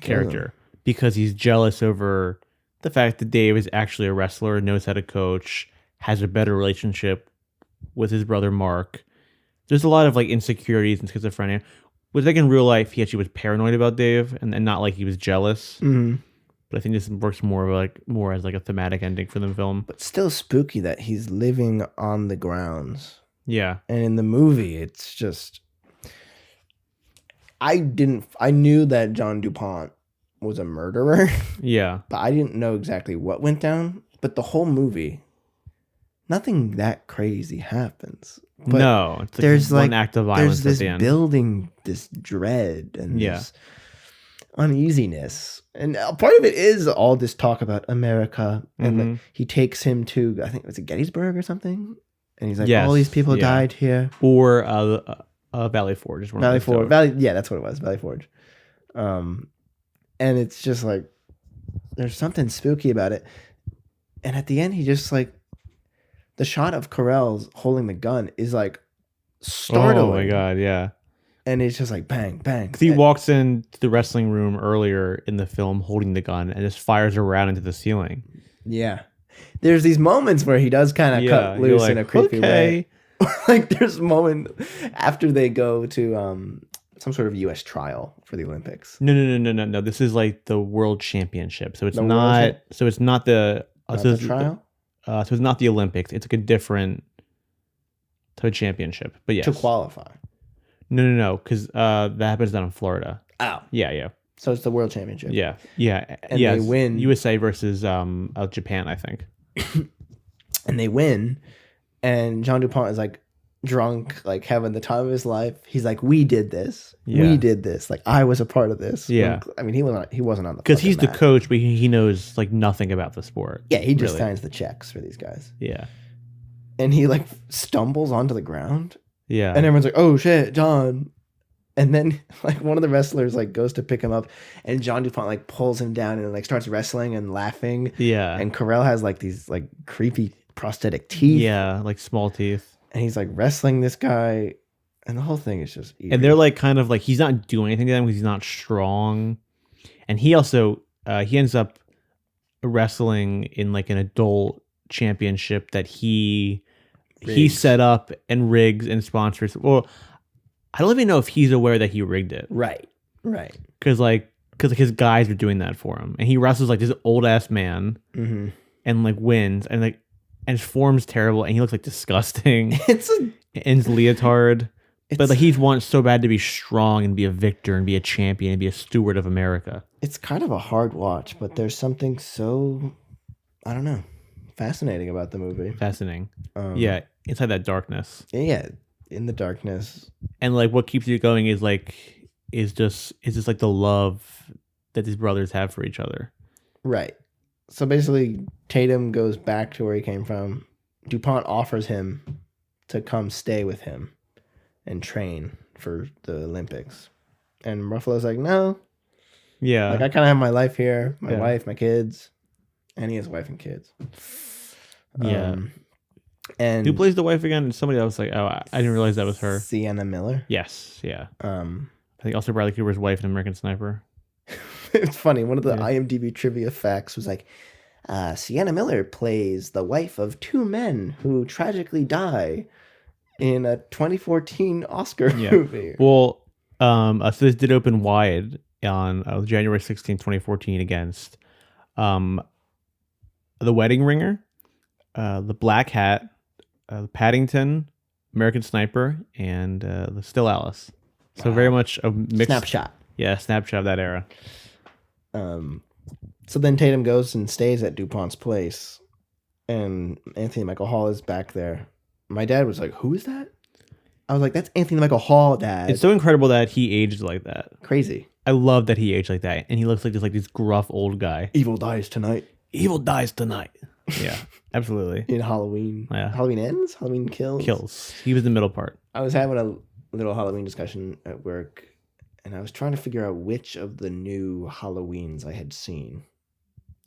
character because he's jealous over the fact that Dave is actually a wrestler, knows how to coach, has a better relationship with his brother Mark. There's a lot of like insecurities and schizophrenia. Was like in real life, he actually was paranoid about Dave, and not like he was jealous. Mm-hmm. But I think this works more as like a thematic ending for the film. But still spooky that he's living on the grounds Yeah. And in the movie, it's just I knew that John du Pont was a murderer, Yeah. but I didn't know exactly what went down. But the whole movie, nothing that crazy happens. But no, it's like there's one like act of there's violence this at the end. building, this dread and Yeah. this uneasiness, and part of it is all this talk about America. And Mhm. he takes him to, I think it was Gettysburg or something, and he's like, Yes, all these people yeah. died here. Or Valley Forge is one Valley of those. Forge, Valley, yeah, that's what it was, Valley Forge. And it's just like there's something spooky about it. And at the end, he just like the shot of Carell's holding the gun is like startling. Oh my god, yeah. And it's just like bang, bang. Because he walks into the wrestling room earlier in the film holding the gun and just fires around into the ceiling. Yeah. There's these moments where he does kind of cut you're loose like, in a creepy way. okay. Like there's a moment after they go to some sort of U.S. trial for the Olympics. No. This is like the World Championship, so it's The World not. So it's not the. Not so the it's, trial? so it's not the Olympics. It's like a different type of championship. But yes, To qualify. No, because that happens down in Florida. Oh. Yeah. So it's the World Championship. Yeah. And yes. they win. USA versus Japan, I think. And they win. And John du Pont is like drunk, like having the time of his life. He's like, we did this. Yeah. We did this. Like I was a part of this. Yeah. I mean, he wasn't on the Because he's fucking the mat. coach, but he knows like nothing about the sport. Yeah, he just really. signs the checks for these guys. Yeah. And he like stumbles onto the ground. Yeah. And everyone's like, oh shit, John. And then like one of the wrestlers like goes to pick him up and John du Pont like pulls him down and like starts wrestling and laughing. Yeah. And Carell has like these like creepy prosthetic teeth. Yeah, like small teeth. And he's like wrestling this guy. And the whole thing is just eerie. And they're like kind of like he's not doing anything to them because he's not strong. And he also he ends up wrestling in like an adult championship that he Rigs. set up and rigs and sponsors. Well, I don't even know if he's aware that he rigged it. Right. Because his guys are doing that for him. And he wrestles like this old ass man Mm-hmm. and like wins and like and his form's terrible and he looks like disgusting. It's in his leotard. But like he wants so bad to be strong and be a victor and be a champion and be a steward of America. it's kind of a hard watch, but there's something so, I don't know, fascinating about the movie. Fascinating. Yeah. Inside that darkness. Yeah. In the darkness. And like what keeps you going is just like the love that these brothers have for each other. Right. So basically, Tatum goes back to where he came from. Du Pont offers him to come stay with him and train for the Olympics. And Ruffalo's like, no. Yeah. Like, I kind of have my life here, my Yeah. wife, my kids. And he has a wife and kids. Yeah. And Who plays the wife again? Somebody else like, oh, I didn't realize that was her. Sienna Miller. Yes. Yeah. I I think also Bradley Cooper's wife in American Sniper. It's funny. One of the Yeah. IMDb trivia facts was like, Sienna Miller plays the wife of two men who tragically die in a 2014 Oscar Yeah. movie. Well, so this did open wide on January 16, 2014 against The Wedding Ringer, The Black Hat, Paddington, American Sniper, and The Still Alice. So very much a mixed Snapshot. Yeah, snapshot of that era. So then Tatum goes and stays at DuPont's place, and Anthony Michael Hall is back there. My dad was like, "Who is that?" I was like, "That's Anthony Michael Hall, Dad." It's so incredible that he aged like that. crazy. I love that he aged like that, and he looks like this gruff old guy. Evil dies tonight Evil dies tonight. Yeah, absolutely. in Halloween. Yeah. Halloween ends. Halloween kills. Kills. He was the middle part. I was having a little Halloween discussion at work, and I was trying to figure out which of the new Halloweens I had seen.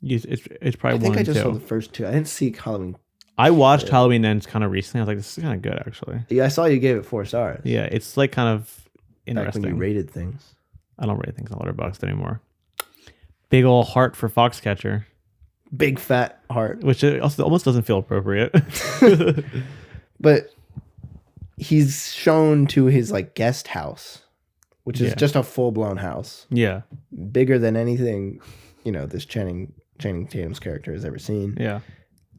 It's probably I think one I and just saw two. the first two. I didn't see Halloween. I watched Halloween Ends kind of recently. I was like, this is kind of good, actually. Yeah, I saw you gave it 4 stars. Yeah, it's like kind of Back interesting. when you rated things. I don't rate things on Letterboxd anymore. Big ol' heart for Foxcatcher, Big fat heart. which it also almost doesn't feel appropriate. But he's shown to his like guest house, which is Yeah. just a full blown house, Yeah, bigger than anything, this Channing Tatum's character has ever seen. yeah,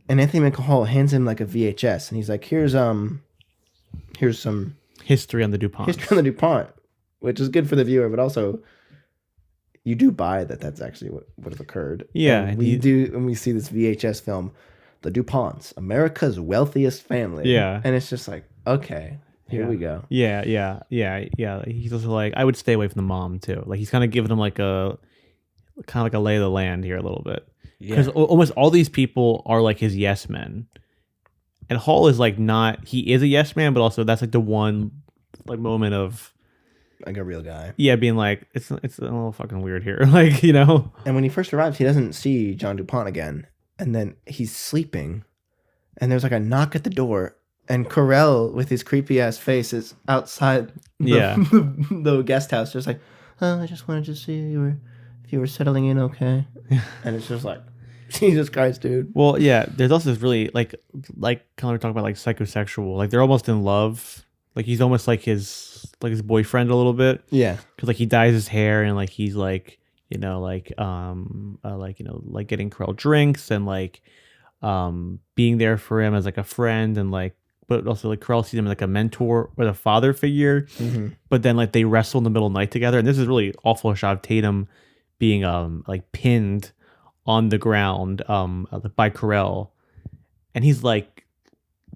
And Anthony Michael Hall hands him like a VHS, and he's like, "Here's here's some history on the DuPont. history on the DuPont, which is good for the viewer, but also you do buy that that's actually what would have occurred. Yeah, and we do, and we see this VHS film, The DuPonts, America's wealthiest family. Yeah. And it's just like, okay, here we go. Yeah. He's also like, I would stay away from the mom too. Like he's kind of giving them like a lay of the land here a little bit. Because almost all these people are like his yes men. And Hall is like not, he is a yes man, but also that's like the one like moment of like a real guy. Yeah, being like, it's a little fucking weird here. Like, you know? And when he first arrives, he doesn't see John du Pont again. And then he's sleeping. And there's like a knock at the door. And Carell, with his creepy ass face, is outside the guest house, just like, oh, I just wanted to see if you were settling in okay. And it's just like, Jesus Christ, dude. Well, yeah, there's also this really, like kind of we're talking about, like, psychosexual. Like, they're almost in love. Like, he's almost like his boyfriend a little bit. Yeah. Because, like, he dyes his hair and, like, he's, like, getting Carell drinks and, like, being there for him as, like, a friend and, like, but also, like, Carell sees him as, like, a mentor or the father figure. Mm-hmm. But then, like, they wrestle in the middle of the night together. And this is really awful shot of Tatum being, like, pinned on the ground by Carell. And he's, like,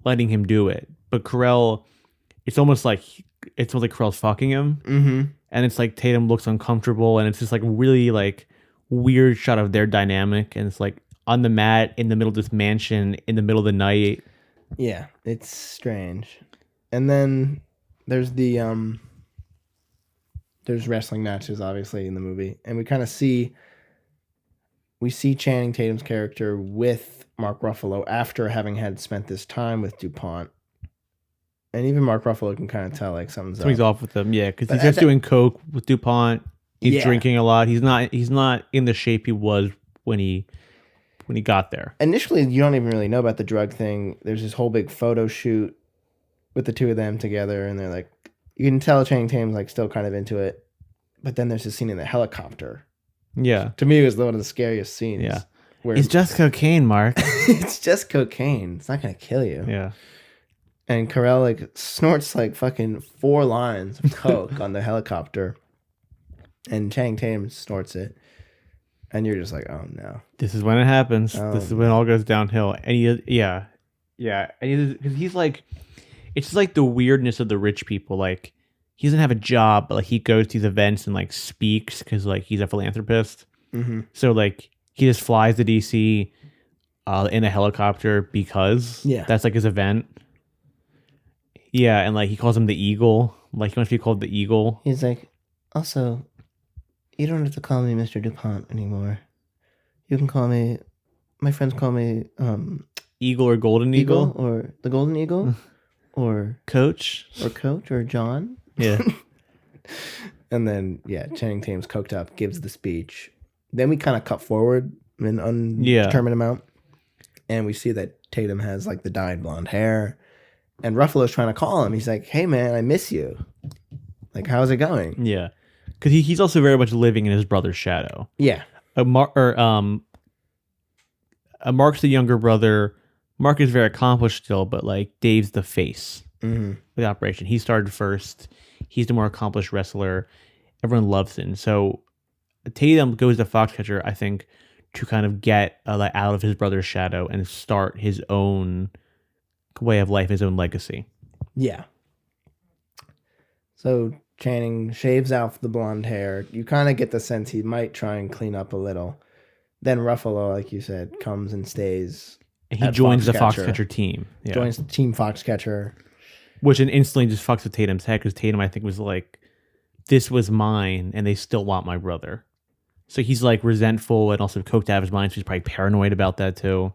letting him do it. But Carell, it's almost like Carell's fucking him. Mm-hmm. And it's, like, Tatum looks uncomfortable. And it's just, like, really, like, weird shot of their dynamic. And it's, like, on the mat in the middle of this mansion in the middle of the night. Yeah, it's strange. And then there's the there's wrestling matches obviously in the movie, and we kind of see Channing Tatum's character with Mark Ruffalo after having had spent this time with DuPont. And even Mark Ruffalo can kind of tell like something's off with him, yeah, because he's just doing coke with DuPont. He's drinking a lot. He's not in the shape he was when he got there. Initially, you don't even really know about the drug thing. There's this whole big photo shoot with the two of them together, and they're like, you can tell Channing Tatum's like still kind of into it. But then there's this scene in the helicopter. Yeah. To me, it was one of the scariest scenes. Yeah. Where it's just cocaine, Mark. It's just cocaine. It's not going to kill you. Yeah. And Carell like snorts like fucking 4 lines of coke on the helicopter. And Channing Tatum snorts it. And you're just like, oh no. This is when it happens. This is when it all goes downhill. And because he's like, it's just like the weirdness of the rich people. Like, he doesn't have a job, but like he goes to these events and like speaks because like he's a philanthropist. Mm-hmm. So like he just flies to DC in a helicopter because that's like his event. Yeah, and like he calls him the Eagle. Like he wants to be called the Eagle. He's like, also, you don't have to call me Mr. DuPont anymore. You can call me, my friends call me Eagle or Golden Eagle. Or the Golden Eagle. Or Coach. Or John. Yeah. And then, Channing Tatum's coked up, gives the speech. Then we kind of cut forward an undetermined amount. And we see that Tatum has like the dyed blonde hair. And Ruffalo's trying to call him. He's like, hey man, I miss you. Like, how's it going? Yeah. Because he's also very much living in his brother's shadow. Yeah. Mark's the younger brother. Mark is very accomplished still, but like Dave's the face of the operation. He started first. He's the more accomplished wrestler. Everyone loves him. So Tatum goes to Foxcatcher, I think, to kind of get out of his brother's shadow and start his own way of life, his own legacy. Yeah. So Channing shaves out the blonde hair. You kind of get the sense he might try and clean up a little. Then Ruffalo, like you said, comes and stays. And he joins the Foxcatcher team. Yeah. Joins Team Foxcatcher. Which instantly just fucks with Tatum's head because Tatum, I think, was like, this was mine and they still want my brother. So he's like resentful and also coked out of his mind. So he's probably paranoid about that too.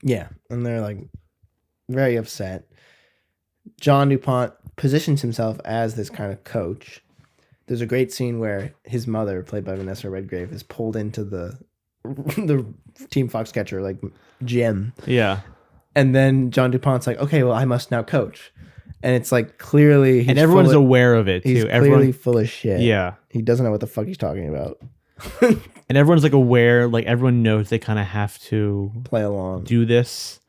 Yeah. And they're like very upset. John du Pont positions himself as this kind of coach. There's a great scene where his mother, played by Vanessa Redgrave, is pulled into the Team Foxcatcher like gym. Yeah. And then John du Pont's like, okay, well, I must now coach. And it's like clearly... And everyone's aware of it, too. He's clearly full of shit. Yeah. He doesn't know what the fuck he's talking about. And everyone's like aware, like everyone knows they kind of have to... play along. Do this.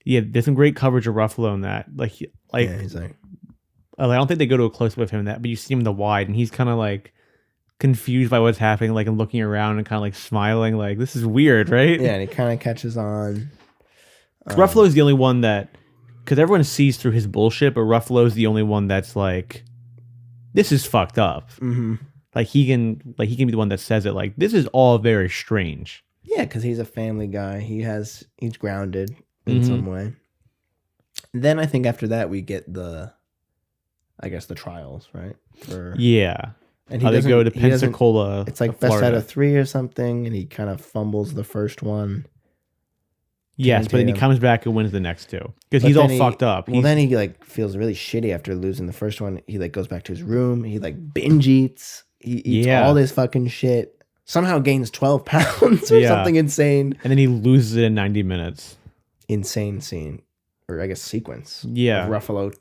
Yeah, there's some great coverage of Ruffalo in that. Like yeah, he's like... I don't think they go to a close up of him in that, but you see him in the wide, and he's kind of like confused by what's happening, like and looking around and kind of like smiling, like this is weird, right? Yeah, and he kind of catches on. Ruffalo is the only one that, because everyone sees through his bullshit, but Ruffalo is the only one that's like, this is fucked up. Mm-hmm. Like he can be the one that says it. Like this is all very strange. Yeah, because he's a family guy. He's grounded in some way. Then I think after that we get the trials, right? And they go to Pensacola. It's like best out of 3 or something, and he kind of fumbles the first one. Yes, but then he comes back and wins the next 2 because he's all fucked up. Well, then he like feels really shitty after losing the first one. He like goes back to his room. He like binge eats. He eats all this fucking shit. Somehow gains 12 pounds or something insane. And then he loses it in 90 minutes. Insane scene, or I guess sequence. Yeah, of Ruffalo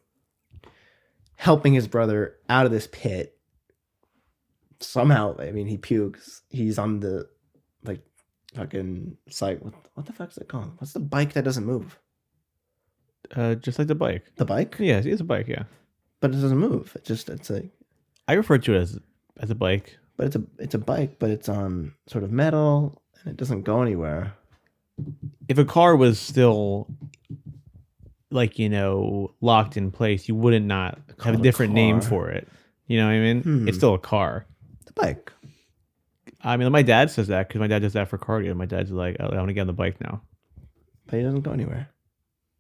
helping his brother out of this pit. Somehow, I mean, he pukes. He's on the like fucking site. What the fuck's it called? What's the bike that doesn't move? Just like the bike. The bike? Yeah, it's a bike. Yeah, but it doesn't move. It's like I refer to it as a bike. But it's a bike, but it's on sort of metal and it doesn't go anywhere. If a car was still like locked in place, you wouldn't not have a different name for it. You know what I mean? It's still a car. Bike. I mean, my dad says that because my dad does that for cardio. My dad's like, oh, I want to get on the bike now. But he doesn't go anywhere.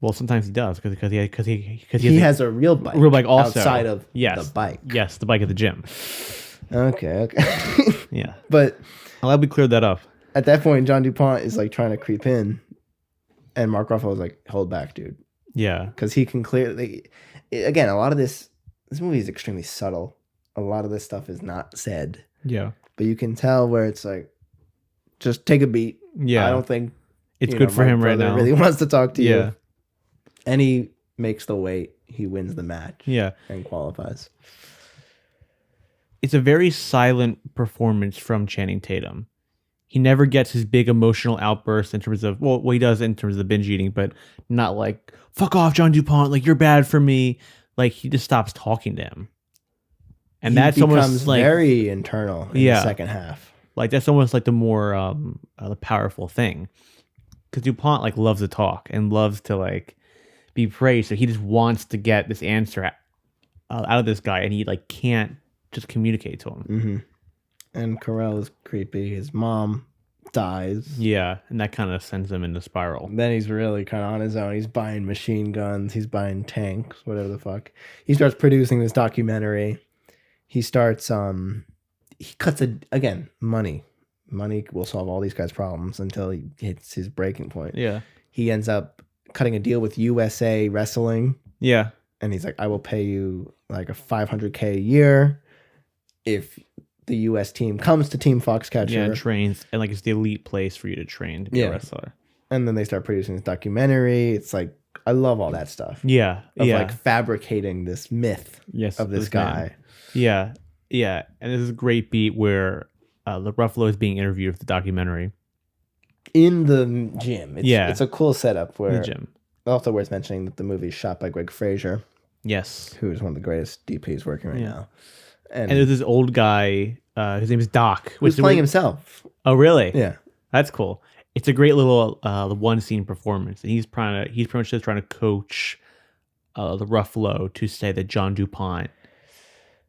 Well, sometimes he does because he has a real bike. Real bike also outside of the bike. Yes, the bike at the gym. Okay. Yeah, but I'm glad we cleared that up. At that point, John du Pont is like trying to creep in, and Mark Ruffalo is like, "Hold back, dude." Yeah, because he can clearly. Again, a lot of this movie is extremely subtle. A lot of this stuff is not said. Yeah. But you can tell where it's like, just take a beat. Yeah. I don't think it's good for him right now. Really wants to talk to you. And he makes the weight. He wins the match. Yeah. And qualifies. It's a very silent performance from Channing Tatum. He never gets his big emotional outburst in terms of, well, he does in terms of binge eating, but not like, fuck off, John du Pont. Like, you're bad for me. Like, he just stops talking to him. And that's almost like very internal in the second half. Like that's almost like the more the powerful thing, because DuPont like loves to talk and loves to like be praised. So he just wants to get this answer out of this guy, and he like can't just communicate to him. Mm-hmm. And Carell is creepy. His mom dies. Yeah, and that kind of sends him into spiral. Then he's really kind of on his own. He's buying machine guns. He's buying tanks. Whatever the fuck. He starts producing this documentary. He starts, he cuts money. Money will solve all these guys' problems until he hits his breaking point. Yeah. He ends up cutting a deal with USA Wrestling. Yeah. And he's like, I will pay you like a $500K a year if the US team comes to Team Foxcatcher. Yeah, and trains. And like it's the elite place for you to train to be a wrestler. And then they start producing this documentary. It's like, I love all that stuff. Yeah. Of like fabricating this myth of this guy. Man. Yeah, yeah, and this is a great beat where the Ruffalo is being interviewed for the documentary in the gym. It's a cool setup where the gym. Also worth mentioning that the movie is shot by Greg Fraser. Yes, who is one of the greatest DPs working right now. And there's this old guy. His name is Doc. Who's playing himself? Oh, really? Yeah, that's cool. It's a great little one scene performance, and he's pretty much just trying to coach the Ruffalo to say that John du Pont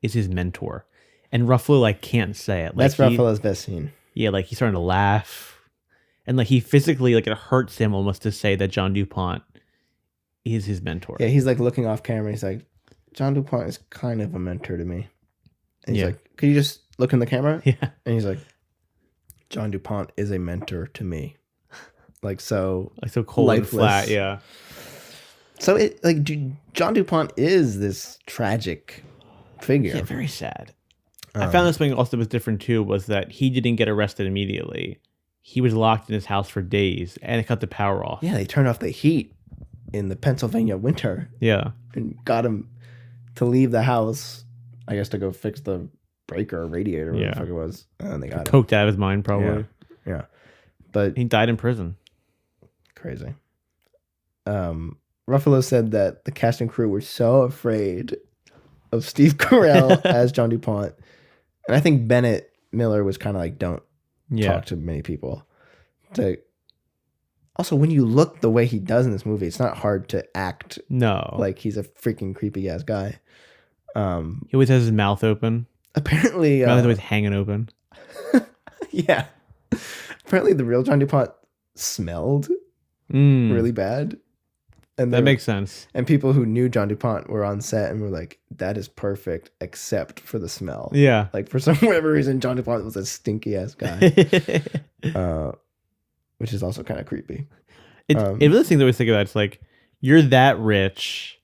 is his mentor, and Ruffalo like can't say it. Like, that's Ruffalo's best scene. Yeah, like he's starting to laugh, and like he physically like it hurts him almost to say that John du Pont is his mentor. Yeah, he's like looking off camera. He's like, John du Pont is kind of a mentor to me. And he's like, could you just look in the camera? Yeah. And he's like, John du Pont is a mentor to me. Like so cold lifeless. And flat. Yeah. So it like John du Pont is this tragic figure. Yeah, very sad. I found this thing also was different too, was that he didn't get arrested immediately. He was locked in his house for days and it cut the power off. Yeah, they turned off the heat in the Pennsylvania winter. Yeah. And got him to leave the house, I guess to go fix the breaker or radiator, whatever the fuck it was. And they got him. Coked out of his mind, probably. Yeah. But he died in prison. Crazy. Ruffalo said that the cast and crew were so afraid of Steve Carell as John du Pont. And I think Bennett Miller was kind of like, don't talk to many people. Also, when you look the way he does in this movie, it's not hard to act like he's a freaking creepy ass guy. He always has his mouth open. Apparently, his mouth is always hanging open. Yeah. Apparently, the real John du Pont smelled really bad. And that makes sense. And people who knew John du Pont were on set and were like, that is perfect, except for the smell. Yeah. Like, for some whatever reason, John du Pont was a stinky ass guy. Which is also kind of creepy. It's really things I always think about. It's like, you're that rich.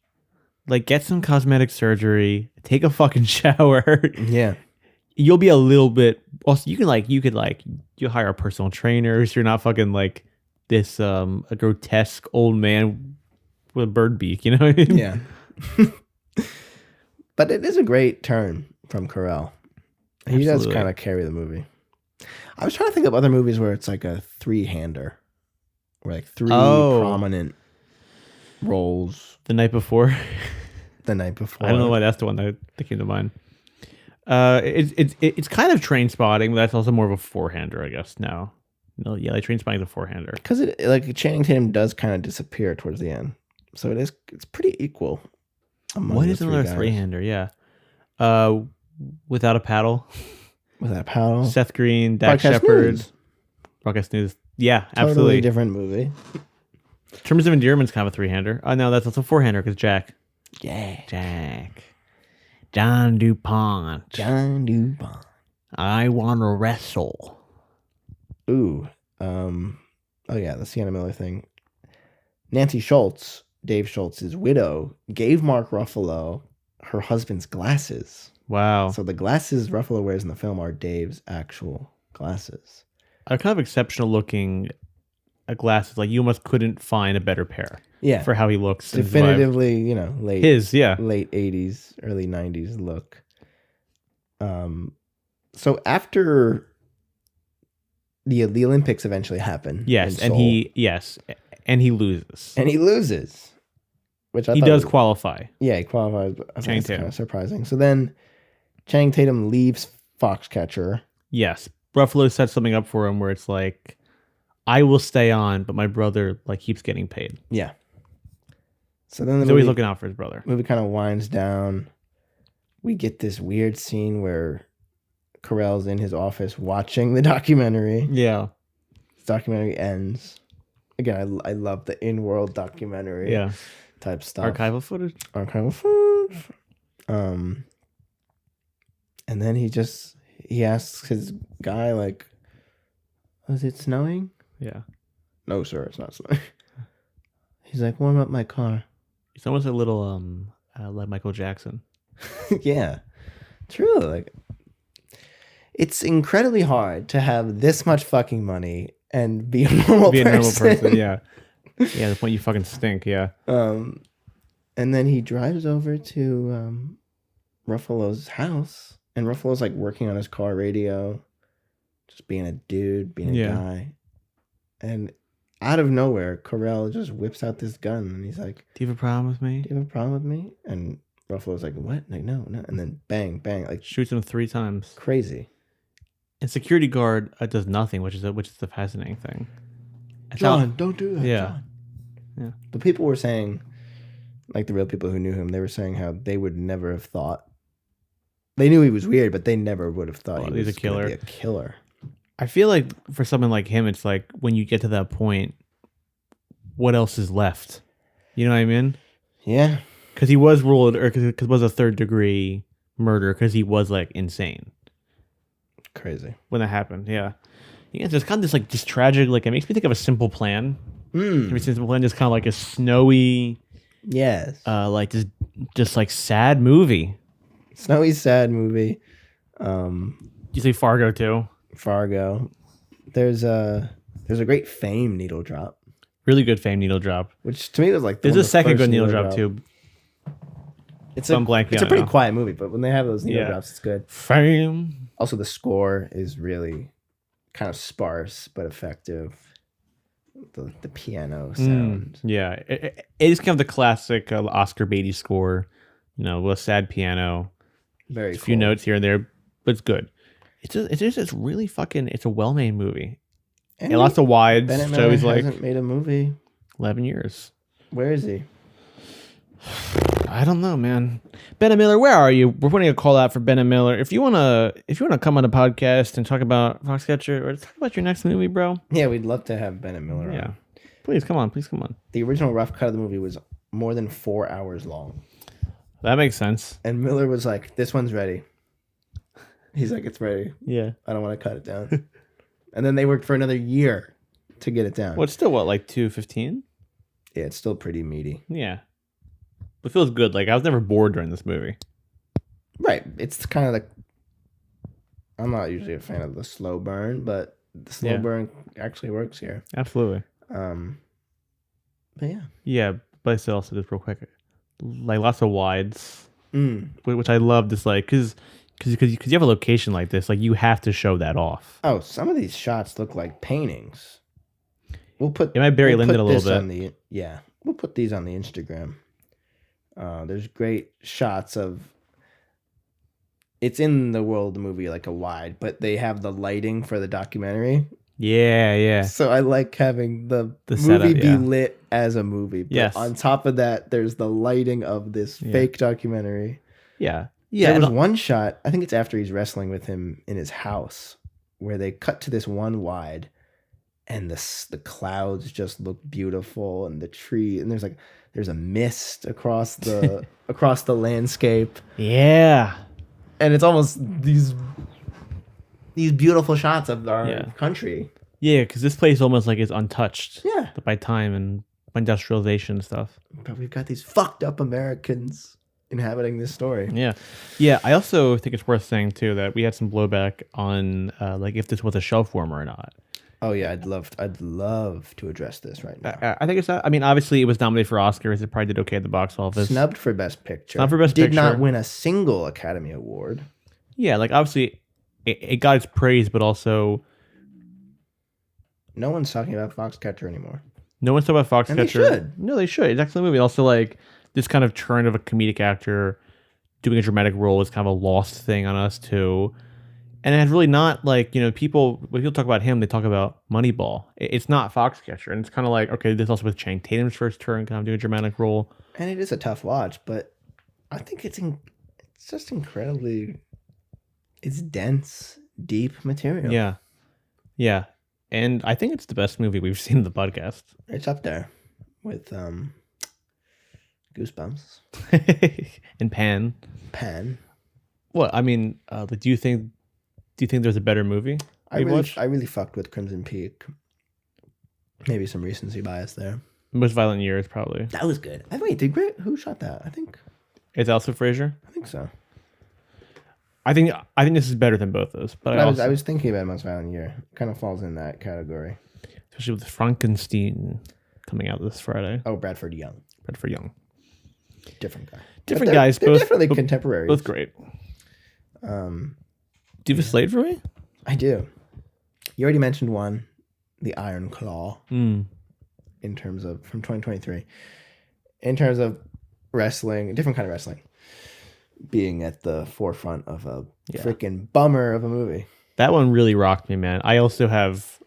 Like, get some cosmetic surgery. Take a fucking shower. Yeah. You'll be a little bit... Also, you hire a personal trainer, so you're not fucking like this a grotesque old man with a bird beak, you know what I mean? Yeah. But it is a great turn from Carell. He does kind of carry the movie. I was trying to think of other movies where it's like a three-hander. Where like three prominent roles. The Night Before. The Night Before. I don't know why that's the one that came to mind. It's kind of Train Spotting, but that's also more of a four-hander, I guess, now. No, yeah, like Train Spotting is a four-hander. Because like Channing Tatum does kind of disappear towards the end. So it's pretty equal. What is another three-hander? Yeah. Without a Paddle. Without a Paddle. Seth Green, Dax Shepard. Broadcast News. Yeah, absolutely. Totally different movie. Terms of Endearment's kind of a three-hander. Oh, no, that's also a four-hander because Jack. Yeah. Jack. John du Pont. John du Pont. I want to wrestle. Ooh. Oh, yeah, the Sienna Miller thing. Nancy Schultz, Dave Schultz's widow, gave Mark Ruffalo her husband's glasses. Wow. So the glasses Ruffalo wears in the film are Dave's actual glasses. Are kind of exceptional looking glasses. Like, you almost couldn't find a better pair. Yeah. For how he looks. Definitively, late. Late 80s, early 90s look. So after the Olympics eventually happen. Yes, and he loses. And he loses. Which I he thought does qualify. Yeah, he qualifies. But I Channing think it's kind Tatum. of surprising. So then Channing Tatum leaves Foxcatcher. Yes. Ruffalo set something up for him where it's like, I will stay on, but my brother keeps getting paid. Yeah. So then he's always looking out for his brother. Movie kind of winds down. We get this weird scene where Carell's in his office watching the documentary. Yeah. The documentary ends. Again, I love the in-world documentary type stuff. Archival footage. And then he asks his guy, like, was it snowing? Yeah. No, sir, it's not snowing. He's like, warm up my car. It's almost a little like Michael Jackson. Yeah. True. Like, it's incredibly hard to have this much fucking money and be a normal person. Yeah. Yeah, the point you fucking stink, yeah. And then he drives over to Ruffalo's house, and Ruffalo's like working on his car radio, just being a dude, being a guy. And out of nowhere, Carell just whips out this gun, and he's like, "Do you have a problem with me? Do you have a problem with me?" And Ruffalo's like, "What? Like, no." And then bang, bang, like shoots him 3 times. Crazy. And security guard does nothing, which is the fascinating thing. John, don't do that. Yeah. John. Yeah. But people were saying, like the real people who knew him, they were saying how they would never have thought. They knew he was weird, but they never would have thought he was a killer. Be a killer. I feel like for someone like him, it's like when you get to that point, what else is left? You know what I mean? Yeah. Because he was ruled, or because it was a 3rd degree murder, because he was like insane. Crazy. When that happened, yeah. It's just kind of this tragic, like it makes me think of A Simple Plan. Every Simple Plan is kind of like a snowy, yes, like just like sad movie. Snowy, sad movie. You say Fargo too? Fargo. There's a great Fame needle drop. Really good Fame needle drop. Which to me was like there's a second good needle drop too. It's a pretty quiet movie, but when they have those needle drops, it's good. Fame. Also, the score is really kind of sparse but effective. The piano sound. Yeah, it is kind of the classic Oscar Beatty score. with a sad piano, Very a few cool. notes here and there, but it's good. It's really fucking. It's a well-made movie. And lots of wides. Bennett So he's Miller like hasn't made a movie. 11 years. Where is he? I don't know, man. Bennett Miller, where are you? We're putting a call out for Bennett Miller. If you wanna come on the podcast and talk about Foxcatcher or talk about your next movie, bro. Yeah, we'd love to have Bennett Miller Yeah. on. Please come on. The original rough cut of the movie was more than 4 hours long. That makes sense. And Miller was like, this one's ready. He's like, it's ready. Yeah. I don't want to cut it down. And then they worked for another year to get it down. Well, it's still what, like 2:15? Yeah, it's still pretty meaty. Yeah. It feels good. Like I was never bored during this movie. Right. It's kind of like, I'm not usually a fan of the slow burn, but the slow burn actually works here. Absolutely. But yeah. Yeah, but I still also just real quick, like lots of wides, which I love. Just like because you have a location like this, like you have to show that off. Oh, some of these shots look like paintings. We'll put. It might Barry Lyndon a little bit. On the, we'll put these on the Instagram. There's great shots of. It's in the world of the movie like a wide, but they have the lighting for the documentary. Yeah. So I like having the movie setup, be lit as a movie. But yes. On top of that, there's the lighting of this fake documentary. Yeah. There was one shot, I think it's after he's wrestling with him in his house, where they cut to this one wide and the clouds just look beautiful and the tree and there's a mist across the across the landscape. Yeah. And it's almost these beautiful shots of our country. Yeah, because this place almost like is untouched. Yeah. By time and industrialization and stuff. But we've got these fucked up Americans inhabiting this story. Yeah. I also think it's worth saying too that we had some blowback on like if this was a shelf warmer or not. Oh yeah, I'd love to address this right now. I think it's not. I mean, obviously it was nominated for Oscars. It probably did okay at the box office. Snubbed for Best Picture. Snubbed for Best Did Picture. not win a single Academy Award. Yeah, like obviously it got its praise, but also no one's talking about Foxcatcher anymore. No one's talking about Foxcatcher. And they should. No, they should. It's an excellent movie. Also, like this kind of turn of a comedic actor doing a dramatic role is kind of a lost thing on us too. And it's really not like, when people talk about him, they talk about Moneyball. It's not Foxcatcher. And it's kind of like, okay, this also with Channing Tatum's first turn, kind of doing a dramatic role. And it is a tough watch, but I think it's just incredibly, it's dense, deep material. Yeah. Yeah. And I think it's the best movie we've seen in the podcast. It's up there with Goosebumps. And Pan. Well, I mean, do you think there's a better movie? I really fucked with Crimson Peak. Maybe some recency bias there. Most Violent Years, probably. That was good. Who shot that? I think it's Elsa Fraser. I think so. I think this is better than both those. But I was thinking about Most Violent Year. It kind of falls in that category. Especially with Frankenstein coming out this Friday. Oh, Bradford Young. Different guy. Different guys. They're both definitely contemporaries. Both great. Do you have a slate for me? I do. You already mentioned one, The Iron Claw. In terms of from 2023. In terms of wrestling, a different kind of wrestling, being at the forefront of a freaking bummer of a movie. That one really rocked me, man. I also have.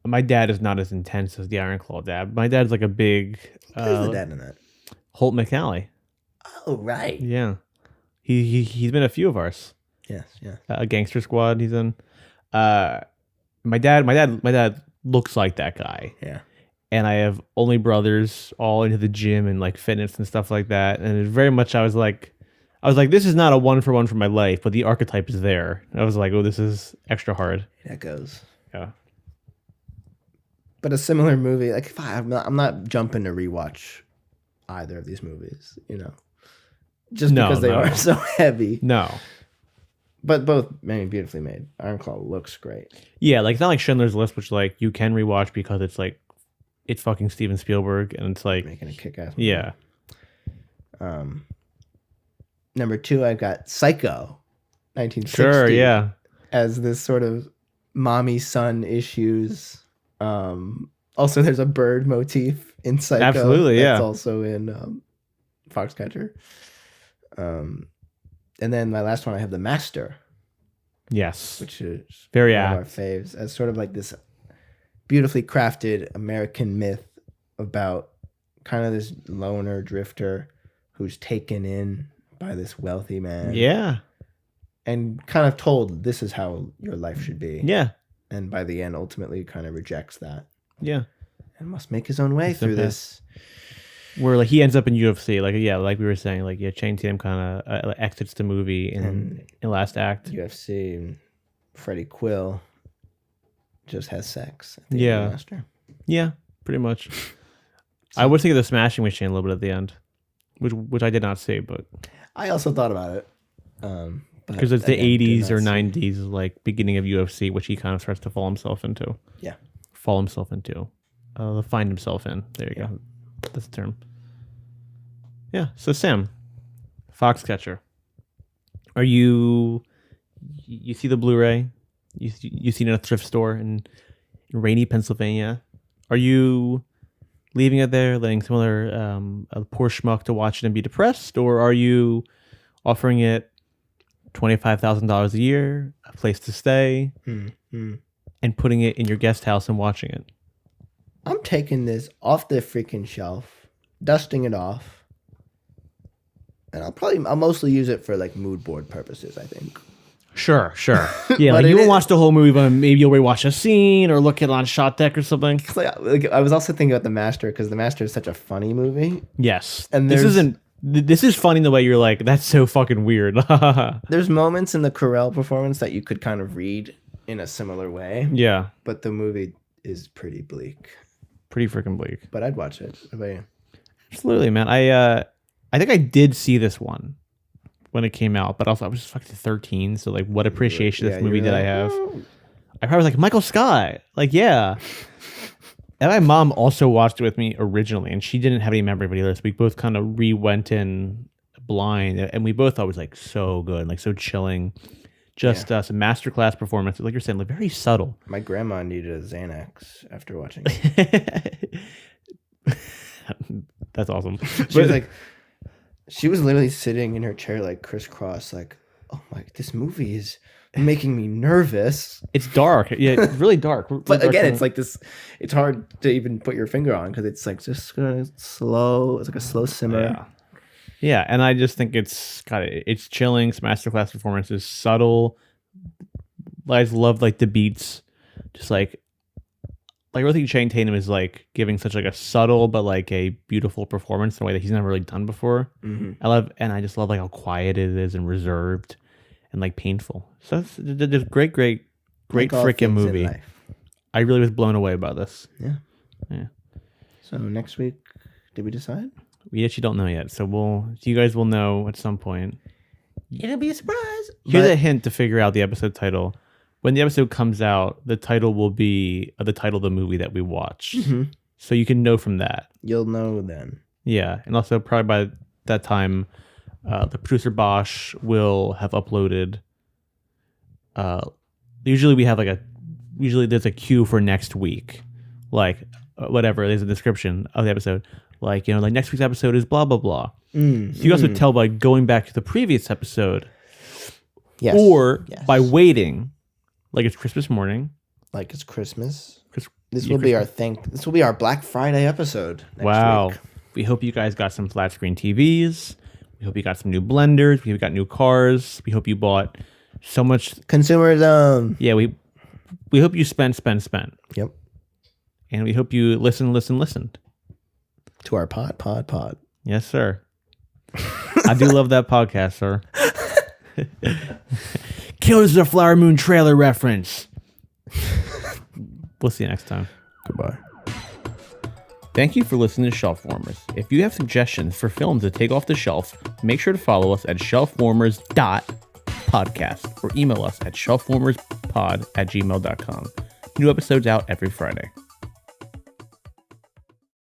My dad is not as intense as the Iron Claw dad. My dad's like a big. Who's the dad in that? Holt McCalley. Oh right. Yeah, he's been a few of ours. Yes, yeah. A Gangster Squad. He's in. My dad looks like that guy. Yeah. And I have only brothers, all into the gym and like fitness and stuff like that. And it very much, I was like, this is not a 1-for-1 for my life, but the archetype is there. I was like, oh, this is extra hard. That goes. Yeah. But a similar movie, like I'm not jumping to rewatch either of these movies, just because they are so heavy. No. But both, beautifully made. Iron Claw looks great. Yeah, like it's not like Schindler's List, which like you can rewatch because it's like it's fucking Steven Spielberg, and it's like making a kick-ass movie. Yeah. Number 2, I've got Psycho, 1960. Sure, yeah. As this sort of mommy-son issues. Also, there's a bird motif in Psycho. Absolutely, yeah. It's also in Foxcatcher. And then my last one, I have The Master, Yes. which is Very one of our apt. faves, as sort of like this beautifully crafted American myth about kind of this loner drifter who's taken in by this wealthy man. Yeah. And kind of told this is how your life should be. Yeah. And by the end, ultimately kind of rejects that Yeah. and must make his own way It's through okay. this. Where like he ends up in UFC, like like we were saying, like Channing Tatum kind of exits the movie in last act. UFC and Freddie Quill just has sex. At the Yeah. end of The Master. Yeah, pretty much. I was thinking of the Smashing Machine a little bit at the end, which I did not see, but I also thought about it. because it's the again, did 80s or not see. 90s, like beginning of UFC, which he kind of starts to fall himself into. Yeah. Find himself in. There you go. That's the term. Yeah. So Sam, Foxcatcher, are you see the Blu-ray? You see it in a thrift store in rainy Pennsylvania. Are you leaving it there, letting some other a poor schmuck to watch it and be depressed, or are you offering it $25,000 a year, a place to stay, and putting it in your guest house and watching it? I'm taking this off the freaking shelf, dusting it off, and I'll mostly use it for like mood board purposes, I think. Sure. Yeah, But like you it won't is- watch the whole movie, but maybe you'll rewatch a scene or look at it on Shot Deck or something. Like, I was also thinking about The Master because The Master is such a funny movie. Yes. And this there's- isn't. This is funny in the way you're like, that's so fucking weird. There's moments in the Carell performance that you could kind of read in a similar way, Yeah. but the movie is pretty bleak. Pretty freaking bleak. But I'd watch it. What about you? Absolutely, man. I think I did see this one when it came out, but also I was just fucking 13, so like what appreciation of Yeah, this movie you're did I like, have? "Oh." I probably was like, Michael Scott. Like, yeah. And my mom also watched it with me originally, and she didn't have any memory of it either. So we both kind of went in blind, and we both thought it was like so good, like so chilling. Just some masterclass performances, like you're saying, like very subtle. My grandma needed a Xanax after watching it. That's awesome. She was literally sitting in her chair like crisscross, like, oh my, this movie is making me nervous. It's dark. Yeah, it's really dark. But again, it's like this, it's hard to even put your finger on because it's like just slow. It's like a slow simmer. Yeah. Yeah, and I just think it's chilling. It's masterclass performances, subtle. I just love like the beats, just like I really think Channing Tatum is like giving such like a subtle but like a beautiful performance in a way that he's never really done before. Mm-hmm. I just love like how quiet it is and reserved and like painful. So it's just great Like all freaking things in movie. life. I really was blown away by this. Yeah. So next week, did we decide? We actually don't know yet, so you guys will know at some point. It'll be a surprise. Here's a hint to figure out the episode title. When the episode comes out, the title will be the title of the movie that we watched. Mhm. So you can know from that. You'll know then. Yeah. And also probably by that time, the producer Bosch will have uploaded. Usually there's a cue for next week. Like whatever, there's a description of the episode. Like, like next week's episode is blah, blah, blah. So you also tell by going back to the previous episode. Yes. Or Yes. by waiting, like it's Christmas morning. Like it's Christmas. Chris- This yeah, will be Christmas. This will be our Black Friday episode. Next Wow. week. We hope you guys got some flat screen TVs. We hope you got some new blenders. We hope you got new cars. We hope you bought so much. Consumerism. Yeah, we hope you spent. Yep. And we hope you listened. To our pod. Yes, sir. I do love that podcast, sir. Killers of the Flower Moon trailer reference. We'll see you next time. Goodbye. Thank you for listening to Shelf Warmers. If you have suggestions for films to take off the shelf, make sure to follow us at shelfwarmers.podcast or email us at shelfwarmerspod@gmail.com. New episodes out every Friday.